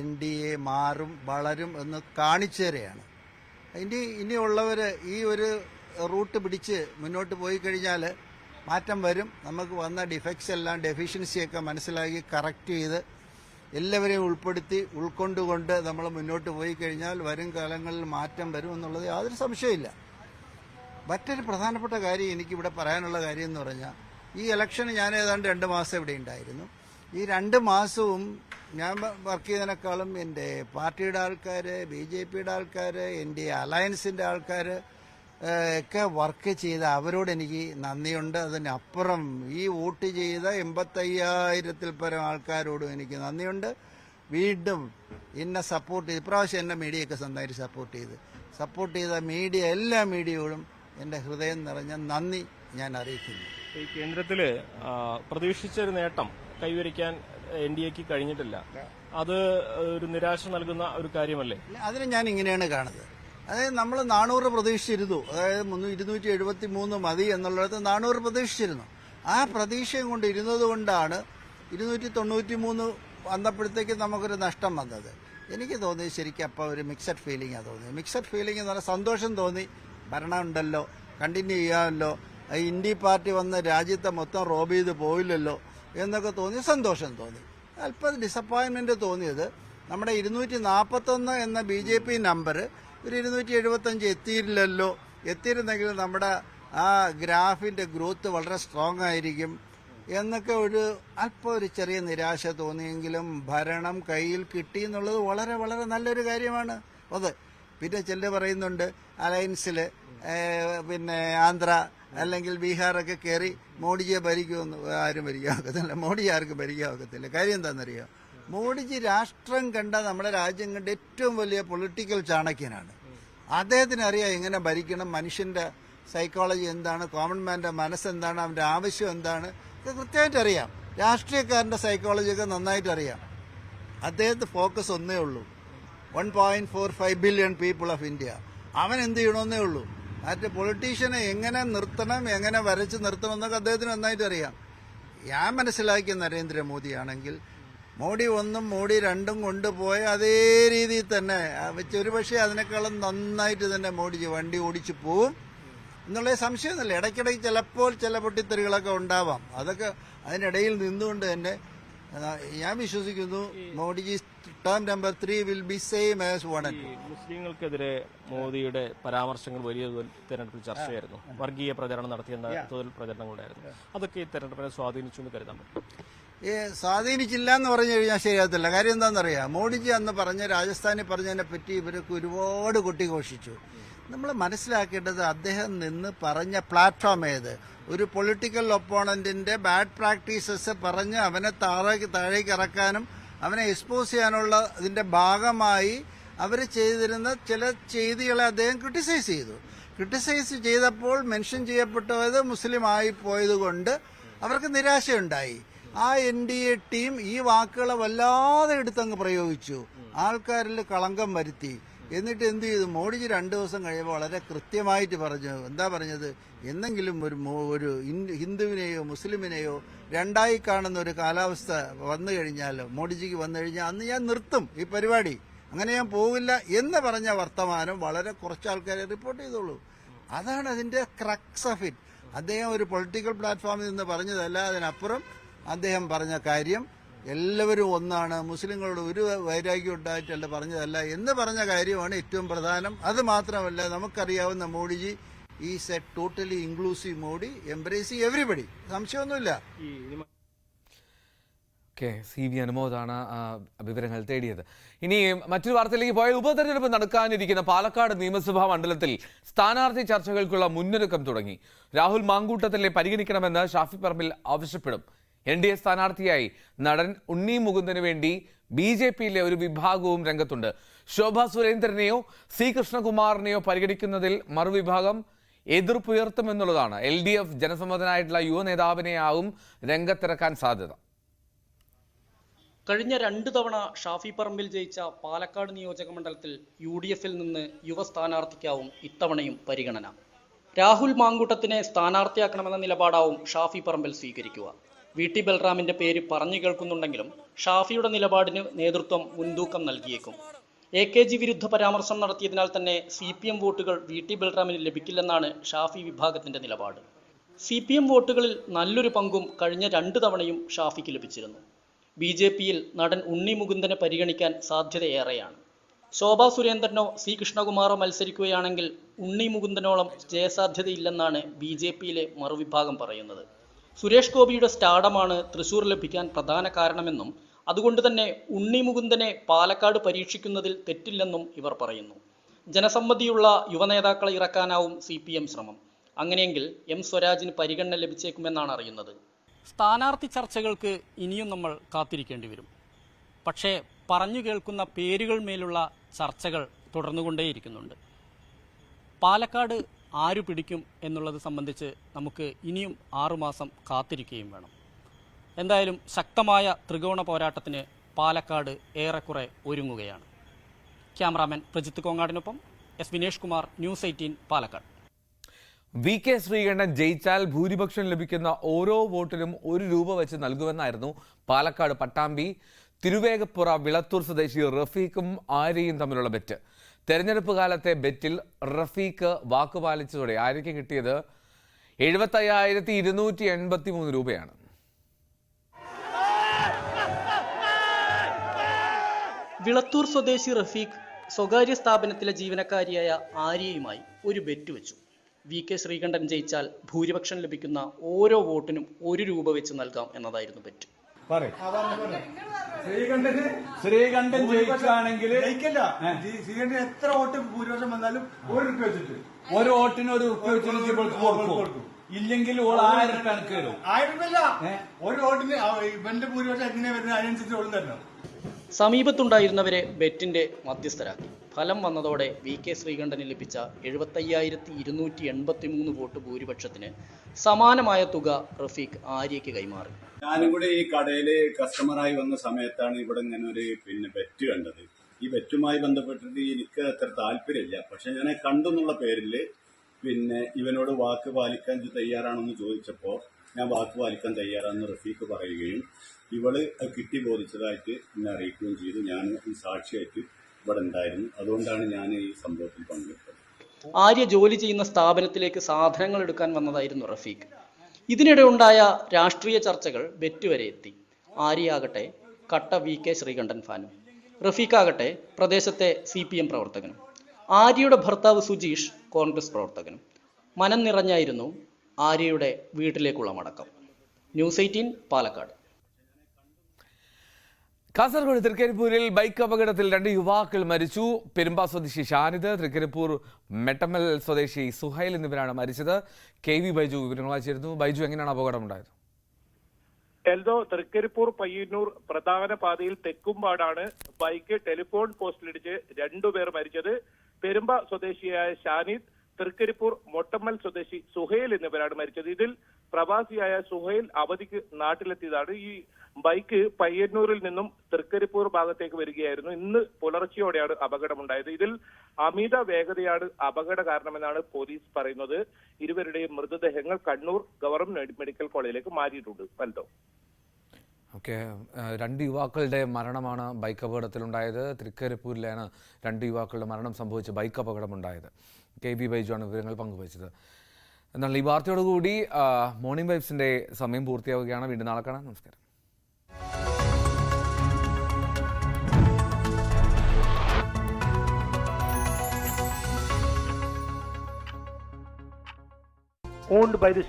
NDA മാറും, വളരും എന്ന് കാണിച്ചു തരികയാണ്. ഇനിയുള്ളവർ ഈ ഒരു റൂട്ട് പിടിച്ച് മുന്നോട്ട് പോയി കഴിഞ്ഞാൽ മാറ്റം വരും. നമുക്ക് വന്ന ഡിഫക്ട്സ് എല്ലാം, ഡെഫിഷ്യൻസിയൊക്കെ മനസ്സിലാക്കി കറക്റ്റ് ചെയ്ത് എല്ലാവരെയും ഉൾക്കൊണ്ടുകൊണ്ട് നമ്മൾ മുന്നോട്ട് പോയി കഴിഞ്ഞാൽ വരും കാലങ്ങളിൽ മാറ്റം വരും എന്നുള്ളത് യാതൊരു സംശയമില്ല. മറ്റൊരു പ്രധാനപ്പെട്ട കാര്യം എനിക്കിവിടെ പറയാനുള്ള കാര്യം എന്ന് പറഞ്ഞാൽ, ഈ ഇലക്ഷന് ഞാൻ ഏതാണ്ട് 2 മാസം ഇവിടെ ഉണ്ടായിരുന്നു. ഈ 2 മാസവും ഞാൻ വർക്ക് ചെയ്തതിനേക്കാളും എൻ്റെ പാർട്ടിയുടെ ആൾക്കാർ, BJPയുടെ ആൾക്കാർ, NDA അലയൻസിൻ്റെ ആൾക്കാർ ഒക്കെ വർക്ക് ചെയ്ത അവരോട് എനിക്ക് നന്ദിയുണ്ട്. അതിനപ്പുറം ഈ വോട്ട് ചെയ്ത 85,000-ൽ പരം ആൾക്കാരോടും എനിക്ക് നന്ദിയുണ്ട്. വീണ്ടും എന്നെ സപ്പോർട്ട് ചെയ്ത്, ഇപ്രാവശ്യം എന്നെ മീഡിയയൊക്കെ സ്വന്തമായിട്ട് സപ്പോർട്ട് ചെയ്ത എല്ലാ മീഡിയയോടും എൻ്റെ ഹൃദയം നിറഞ്ഞ നന്ദി ഞാൻ അറിയിക്കുന്നു. ഈ കേന്ദ്രത്തില് പ്രതീക്ഷിച്ചൊരു നേട്ടം കൈവരിക്കാൻ NDAക്ക് കഴിഞ്ഞിട്ടില്ല. അത് ഒരു നിരാശ നൽകുന്ന ഒരു കാര്യമല്ലേ? അതിന് ഞാൻ ഇങ്ങനെയാണ് കാണുന്നത്. അതായത് നമ്മൾ 400 പ്രതീക്ഷിച്ചിരുന്നു. അതായത് 273 മതി എന്നുള്ളിടത്ത് 400 പ്രതീക്ഷിച്ചിരുന്നു. ആ പ്രതീക്ഷയും കൊണ്ട് ഇരുന്നത് കൊണ്ടാണ് 293 വന്നപ്പോഴത്തേക്ക് നമുക്കൊരു നഷ്ടം വന്നത്. എനിക്ക് തോന്നി ശരിക്കും അപ്പോൾ ഒരു മിക്സഡ് ഫീലിംഗാണ് തോന്നിയത്. മിക്സഡ് ഫീലിംഗ് എന്ന് പറഞ്ഞാൽ സന്തോഷം തോന്നി, ഭരണം ഉണ്ടല്ലോ, കണ്ടിന്യൂ ചെയ്യാമല്ലോ, ഇന്ത്യ പാർട്ടി വന്ന് രാജ്യത്തെ മൊത്തം റോബ് ചെയ്ത് പോയില്ലല്ലോ എന്നൊക്കെ തോന്നി, സന്തോഷം തോന്നി. അല്പം ഡിസപ്പോയിൻമെന്റ് തോന്നിയത് നമ്മുടെ 241 എന്ന BJP നമ്പർ ഒരു 275 എത്തിയിരുന്നെങ്കിൽ നമ്മുടെ ആ ഗ്രാഫിന്റെ ഗ്രോത്ത് വളരെ സ്ട്രോങ് ആയിരിക്കും. എന്നൊക്കെ അല്പം ഒരു ചെറിയ നിരാശ തോന്നിയെങ്കിലും ഭരണം കയ്യിൽ കിട്ടി എന്നുള്ളത് വളരെ വളരെ നല്ലൊരു കാര്യമാണ് അത്. പിന്നെ ചിലർ പറയുന്നുണ്ട് അലയൻസിൽ പിന്നെ ആന്ധ്ര അല്ലെങ്കിൽ ബീഹാറൊക്കെ കയറി മോഡിജിയെ ഭരിക്കുമെന്ന്. ആരും ഭരിക്കാൻ ഒക്കത്തില്ല, മോഡി ആർക്കും ഭരിക്കാൻ ഒക്കത്തില്ല. കാര്യം എന്താണെന്നറിയോ, മോഡിജി രാഷ്ട്രം കണ്ട നമ്മുടെ രാജ്യം കണ്ട ഏറ്റവും വലിയ പൊളിറ്റിക്കൽ ചാണക്യനാണ്. അദ്ദേഹത്തിന് അറിയാം എങ്ങനെ ഭരിക്കണം, മനുഷ്യന്റെ സൈക്കോളജി എന്താണ്, കോമൺ മാന്റെ മനസ്സെന്താണ്, അവന്റെ ആവശ്യം എന്താണ്, ഇത് കൃത്യമായിട്ട് അറിയാം. രാഷ്ട്രീയക്കാരന്റെ സൈക്കോളജിയൊക്കെ നന്നായിട്ട് അറിയാം. അദ്ദേഹത്തെ ഫോക്കസ് ഒന്നേ ഉള്ളൂ, 1.45 ബില്യൺ പീപ്പിൾ ഓഫ് ഇന്ത്യ. അവൻ എന്ത് ചെയ്യണമെന്നേ ഉള്ളൂ. മറ്റേ പൊളിറ്റീഷ്യനെ എങ്ങനെ നിർത്തണം, എങ്ങനെ വരച്ച് നിർത്തണം എന്നൊക്കെ അദ്ദേഹത്തിന് നന്നായിട്ട് അറിയാം. ഞാൻ മനസ്സിലാക്കിയ നരേന്ദ്രമോദിയാണെങ്കിൽ മോഡി 1ഉം മോഡി 2ഉം കൊണ്ടുപോയ അതേ രീതിയിൽ തന്നെ ഒരുപക്ഷെ അതിനേക്കാളും നന്നായിട്ട് തന്നെ മോഡിജി വണ്ടി ഓടിച്ചു പോവും എന്നുള്ള സംശയമൊന്നുമില്ല. ഇടയ്ക്കിടയ്ക്ക് ചിലപ്പോൾ ചില പൊട്ടിത്തെറികളൊക്കെ ഉണ്ടാവാം. അതൊക്കെ അതിനിടയിൽ നിന്നുകൊണ്ട് തന്നെ ഞാൻ വിശ്വസിക്കുന്നു Modiji term number 3 will be same as 1 and 2. മുസ്ലിങ്ങൾക്കെതിരെ മോദിയുടെ പരാമർശങ്ങൾ വലിയ തെരഞ്ഞെടുപ്പിൽ ചർച്ചയായിരുന്നു. വർഗീയ പ്രചരണം നടത്തിയെന്ന തോതിൽ പ്രചരണങ്ങളുണ്ടായിരുന്നു. അതൊക്കെ ഈ തെരഞ്ഞെടുപ്പിനെ സ്വാധീനിച്ചു എന്ന് കരുതാൻ പറ്റും? സ്വാധീനിച്ചില്ല എന്ന് പറഞ്ഞു കഴിഞ്ഞാൽ ശരിയാകത്തില്ല. കാര്യം എന്താണെന്നറിയാം, മോഡിജി അന്ന് രാജസ്ഥാനിൽ പറഞ്ഞതിനെ പറ്റി ഇവരൊക്കെ ഒരുപാട് കൊട്ടിഘോഷിച്ചു. നമ്മൾ മനസ്സിലാക്കേണ്ടത് അദ്ദേഹം നിന്ന് പറഞ്ഞ പ്ലാറ്റ്ഫോം ഏത്. ഒരു പൊളിറ്റിക്കൽ ഒപ്പോണന്റിന്റെ ബാഡ് പ്രാക്ടീസസ് പറഞ്ഞ് അവനെ താഴേക്ക് ഇറക്കാനും അവനെ എക്സ്പോസ് ചെയ്യാനുള്ള ഇതിന്റെ ഭാഗമായി അവർ ചെയ്തിരുന്ന ചില ചെയ്തികളെ അദ്ദേഹം ക്രിട്ടിസൈസ് ചെയ്തപ്പോൾ മെൻഷൻ ചെയ്യപ്പെട്ടത് മുസ്ലിം ആയി പോയത് കൊണ്ട് അവർക്ക് നിരാശയുണ്ടായി. ആ NDA ടീം ഈ വാക്കുകളെ വല്ലാതെ എടുത്തങ്ങ് പ്രയോഗിച്ചു, ആൾക്കാരിൽ കളങ്കം വരുത്തി. എന്നിട്ട് എന്ത് ചെയ്തു, മോഡിജി 2 ദിവസം കഴിയുമ്പോൾ വളരെ കൃത്യമായിട്ട് പറഞ്ഞു. എന്താ പറഞ്ഞത്, എന്നെങ്കിലും ഒരു ഹിന്ദുവിനെയോ മുസ്ലിമിനെയോ രണ്ടായി കാണുന്ന ഒരു കാലാവസ്ഥ വന്നു കഴിഞ്ഞാൽ, മോഡിജിക്ക് വന്നു കഴിഞ്ഞാൽ അന്ന് ഞാൻ നിർത്തും ഈ പരിപാടി, അങ്ങനെ ഞാൻ പോകില്ല എന്ന് പറഞ്ഞ വർത്തമാനം വളരെ കുറച്ച് ആൾക്കാരെ റിപ്പോർട്ട് ചെയ്തോളൂ. അതാണ് അതിന്റെ ക്രക്സ് ഓഫ് ഇറ്റ്. അദ്ദേഹം ഒരു പൊളിറ്റിക്കൽ പ്ലാറ്റ്ഫോമിൽ നിന്ന് പറഞ്ഞതല്ല, അതിനപ്പുറം അദ്ദേഹം പറഞ്ഞ കാര്യം എല്ലാവരും ഒന്നാണ്, മുസ്ലിങ്ങളോട് ഒരു വൈരാഗ്യം ഉണ്ടായിട്ടല്ല പറഞ്ഞതല്ല എന്ന് പറഞ്ഞ കാര്യമാണ് ഏറ്റവും പ്രധാനം. അത് മാത്രമല്ല, നമുക്കറിയാവുന്ന Modiji is a totally inclusive Modi, embracing everybody, സംശയമൊന്നുമില്ല. CV അനുമോദാണ് വിവരങ്ങൾ തേടിയത്. ഇനി മറ്റൊരു വാർത്തയിലേക്ക് പോയ ഉപതെരഞ്ഞെടുപ്പ് നടക്കാനിരിക്കുന്ന പാലക്കാട് നിയമസഭാ മണ്ഡലത്തിൽ സ്ഥാനാർത്ഥി ചർച്ചകൾക്കുള്ള മുന്നൊരുക്കം തുടങ്ങി. രാഹുൽ മാങ്കൂട്ടത്തിലെ പരിഗണിക്കണമെന്ന് ഷാഫി പറമ്പിൽ ആവശ്യപ്പെടും. NDA സ്ഥാനാർത്ഥിയായി നടൻ ഉണ്ണി മുകുന്ദന് വേണ്ടി BJPയിലെ ഒരു വിഭാഗവും രംഗത്തുണ്ട്. ശോഭ സുരേന്ദ്രനെയോ C കൃഷ്ണകുമാറിനെയോ പരിഗണിക്കുന്നതിൽ മറുവിഭാഗം എതിർപ്പുയർത്തുമെന്നുള്ളതാണ്. LDF ജനസമ്മതനായിട്ടുള്ള യുവ നേതാവിനെയാവും രംഗത്തിറക്കാൻ സാധ്യത. കഴിഞ്ഞ 2 തവണ ഷാഫി പറമ്പിൽ ജയിച്ച പാലക്കാട് നിയോജക മണ്ഡലത്തിൽ UDFൽ നിന്ന് യുവ സ്ഥാനാർത്ഥിക്കാവും ഇത്തവണയും പരിഗണന. രാഹുൽ മാങ്കൂട്ടത്തിനെ സ്ഥാനാർത്ഥിയാക്കണമെന്ന നിലപാടാവും ഷാഫി പറമ്പിൽ സ്വീകരിക്കുക. VT ബൽറാമിന്റെ പേര് പറഞ്ഞു കേൾക്കുന്നുണ്ടെങ്കിലും ഷാഫിയുടെ നിലപാടിന് നേതൃത്വം മുൻതൂക്കം നൽകിയേക്കും. AKG വിരുദ്ധ പരാമർശം നടത്തിയതിനാൽ തന്നെ CPM വോട്ടുകൾ VT ബൽറാമിന് ലഭിക്കില്ലെന്നാണ് ഷാഫി വിഭാഗത്തിന്റെ നിലപാട്. CPM വോട്ടുകളിൽ നല്ലൊരു പങ്കും കഴിഞ്ഞ 2 തവണയും ഷാഫിക്ക് ലഭിച്ചിരുന്നു. BJPയിൽ നടൻ ഉണ്ണി മുകുന്ദനെ പരിഗണിക്കാൻ സാധ്യതയേറെയാണ്. ശോഭ സുരേന്ദ്രനോ C കൃഷ്ണകുമാറോ മത്സരിക്കുകയാണെങ്കിൽ ഉണ്ണി മുകുന്ദനോളം ജയസാധ്യതയില്ലെന്നാണ് BJPയിലെ മറുവിഭാഗം പറയുന്നത്. സുരേഷ് ഗോപിയുടെ സ്റ്റാർഡമാണ് തൃശൂർ ലഭിക്കാൻ പ്രധാന കാരണമെന്നും അതുകൊണ്ട് തന്നെ ഉണ്ണി മുകുന്ദനെ പാലക്കാട് പരീക്ഷിക്കുന്നതിൽ തെറ്റില്ലെന്നും ഇവർ പറയുന്നു. ജനസമ്മതിയുള്ള യുവനേതാക്കളെ ഇറക്കാനാവും CPM ശ്രമം. അങ്ങനെയെങ്കിൽ M സ്വരാജിന് പരിഗണന ലഭിച്ചേക്കുമെന്നാണ് അറിയുന്നത്. സ്ഥാനാർത്ഥി ചർച്ചകൾക്ക് ഇനിയും നമ്മൾ കാത്തിരിക്കേണ്ടി വരും. പക്ഷേ പറഞ്ഞു കേൾക്കുന്ന പേരുകൾ മേലുള്ള ചർച്ചകൾ തുടർന്നുകൊണ്ടേയിരിക്കുന്നുണ്ട്. പാലക്കാട് ആരു പിടിക്കും എന്നുള്ളത് സംബന്ധിച്ച് നമുക്ക് ഇനിയും 6 മാസം കാത്തിരിക്കുകയും വേണം. എന്തായാലും ശക്തമായ ത്രികോണ പോരാട്ടത്തിന് പാലക്കാട് ഏറെക്കുറെ ഒരുങ്ങുകയാണ്. ക്യാമറാമാൻ പ്രജിത്ത് കോങ്ങാടിനൊപ്പം S Vinesh Kumar, News 18 Palakkad. VK Sreekandan ജയിച്ചാൽ ഭൂരിപക്ഷം ലഭിക്കുന്ന ഓരോ വോട്ടിനും 1 രൂപ വെച്ച് നൽകുമെന്നായിരുന്നു പാലക്കാട് പട്ടാമ്പി തിരുവേഗപ്പുറ വിളത്തൂർ സ്വദേശി റഫീഖും ആര്യയും തമ്മിലുള്ള ബെറ്റ്. തെരഞ്ഞെടുപ്പ് കാലത്തെ ബെറ്റിൽ റഫീഖ് വാക്കുപാലിച്ചതോടെ ആര്യയ്ക്ക് കിട്ടിയത് 75,283 രൂപയാണ്. വിളത്തൂർ സ്വദേശി റഫീഖ് സ്വകാര്യ സ്ഥാപനത്തിലെ ജീവനക്കാരിയായ ആര്യയുമായി ഒരു ബെറ്റ് വെച്ചു. VK ശ്രീകണ്ഠൻ ജയിച്ചാൽ ഭൂരിപക്ഷം ലഭിക്കുന്ന ഓരോ വോട്ടിനും 1 രൂപ വെച്ച് നൽകാം എന്നതായിരുന്നു ബെറ്റ്. ശ്രീകണ്ഠൻ ജയിക്കുകയാണെങ്കിൽ ശ്രീകണ്ഠൻ എത്ര വോട്ട് ഭൂരിപക്ഷം വന്നാലും 1 രൂപ വെച്ചിട്ട് ഒരു വോട്ടിന് 1 രൂപ വെച്ചിട്ട് കൊടുക്കും. ഇല്ലെങ്കിൽ 1000 രൂപ കയറും. 1000 രൂപ ഒരു വോട്ടിന് ഇവന്റെ ഭൂരിപക്ഷം എങ്ങനെയാ വരുന്നത് അതിനനുസരിച്ച് ഓടും തരണം. സമീപത്തുണ്ടായിരുന്നവരെ ബെറ്റിന്റെ മധ്യസ്ഥരാക്കി. ഫലം വന്നതോടെ VK ശ്രീകണ്ഠന് ലഭിച്ച 75,283 വോട്ട് ഭൂരിപക്ഷത്തിന് സമാനമായ തുക റഫീഖ് ആര്യയ്ക്ക് കൈമാറി. ഞാനും കൂടെ ഈ കടയില് കസ്റ്റമറായി വന്ന സമയത്താണ് ഇവിടെ ഇങ്ങനെ ഒരു ബെറ്റ് കണ്ടത്. ഈ ബെറ്റുമായി ബന്ധപ്പെട്ടിട്ട് എനിക്ക് അത്ര താല്പര്യമില്ല. പക്ഷെ ഞാൻ കണ്ടെന്നുള്ള പേരിൽ ഇവനോട് വാക്ക് പാലിക്കാൻ തയ്യാറാണെന്ന് ചോദിച്ചപ്പോൾ ഞാൻ വാക്ക് പാലിക്കാൻ തയ്യാറാണെന്ന് റഫീഖ് പറയുകയും ഇവള് കിട്ടി ബോധിച്ചതായിട്ട് എന്നെ അറിയിക്കുകയും ചെയ്തു. ഞാൻ ഈ സാക്ഷിയായിട്ട് ഇവിടെ ഉണ്ടായിരുന്നു. അതുകൊണ്ടാണ് ഞാൻ ഈ സംഭവത്തിൽ പങ്കെടുത്തത്. ആര്യ ജോലി ചെയ്യുന്ന സ്ഥാപനത്തിലേക്ക് സാധനങ്ങൾ എടുക്കാൻ വന്നതായിരുന്നു റഫീഖ്. ഇതിനിടെ ഉണ്ടായ രാഷ്ട്രീയ ചർച്ചകൾ ബെറ്റ് വരെ എത്തി. ആര്യയാകട്ടെ കട്ട VK ശ്രീകണ്ഠൻ ഫാനും, റഫീഖാകട്ടെ പ്രദേശത്തെ CPM പ്രവർത്തകനും, ആര്യയുടെ ഭർത്താവ് സുജീഷ് കോൺഗ്രസ് പ്രവർത്തകനും. മനം നിറഞ്ഞായിരുന്നു ആര്യയുടെ വീട്ടിലേക്കുള്ള മടക്കം. ന്യൂസ് 18 പാലക്കാട്. കാസർഗോഡ് തൃക്കരിപ്പൂരിൽ ബൈക്ക് അപകടത്തിൽ 2 യുവാക്കൾ മരിച്ചു. പെരുമ്പ സ്വദേശി ഷാനിദ്, തൃക്കരിപ്പൂർ മെട്ടമൽ സ്വദേശി സുഹൈൽ എന്നിവരാണ് മരിച്ചത്. KV ബൈജു വിവരങ്ങളുമായി ചേരുന്നു. ബൈജു, എങ്ങനെയാണ് അപകടമുണ്ടായത്? എൽദോ, തൃക്കരിപ്പൂർ പയ്യന്നൂർ പ്രധാന പാതയിൽ തെക്കുംപാടാണ് ബൈക്ക് ടെലിഫോൺ പോസ്റ്റിലിടിച്ച് 2 പേർ മരിച്ചത്. പെരുമ്പ സ്വദേശിയായ ഷാനിദ്, തൃക്കരിപ്പൂർ മൊട്ടമ്മൽ സ്വദേശി സുഹൈൽ എന്നിവരാണ് മരിച്ചത്. ഇതിൽ പ്രവാസിയായ സുഹൈൽ അവധിക്ക് നാട്ടിലെത്തിയതാണ്. ഈ ബൈക്ക് പയ്യന്നൂരിൽ നിന്നും തൃക്കരിപ്പൂർ ഭാഗത്തേക്ക് വരികയായിരുന്നു. ഇന്ന് പുലർച്ചെയോടെയാണ് അപകടമുണ്ടായത്. ഇതിൽ അമിത വേഗതയാണ് അപകട കാരണമെന്നാണ് പോലീസ് പറയുന്നത്. ഇരുവരുടെയും മൃതദേഹങ്ങൾ കണ്ണൂർ ഗവൺമെന്റ് മെഡിക്കൽ കോളേജിലേക്ക് മാറ്റിയിട്ടുണ്ട്. പലതോ ഓക്കെ, 2 യുവാക്കളുടെ മരണമാണ് ബൈക്ക് അപകടത്തിലുണ്ടായത്. തൃക്കരിപ്പൂരിലാണ് 2 യുവാക്കളുടെ മരണം സംഭവിച്ച ബൈക്ക് അപകടമുണ്ടായത്. KV ബൈജു ആണ് വിവരങ്ങൾ പങ്കുവച്ചത്. എന്നാൽ ഈ വാർത്തയോടുകൂടി മോർണിംഗ് വൈബ്സിന്റെ സമയം പൂർത്തിയാവുകയാണ്. വീണ്ടും നാളെ കാണാം. നമസ്കാരം. Owned by the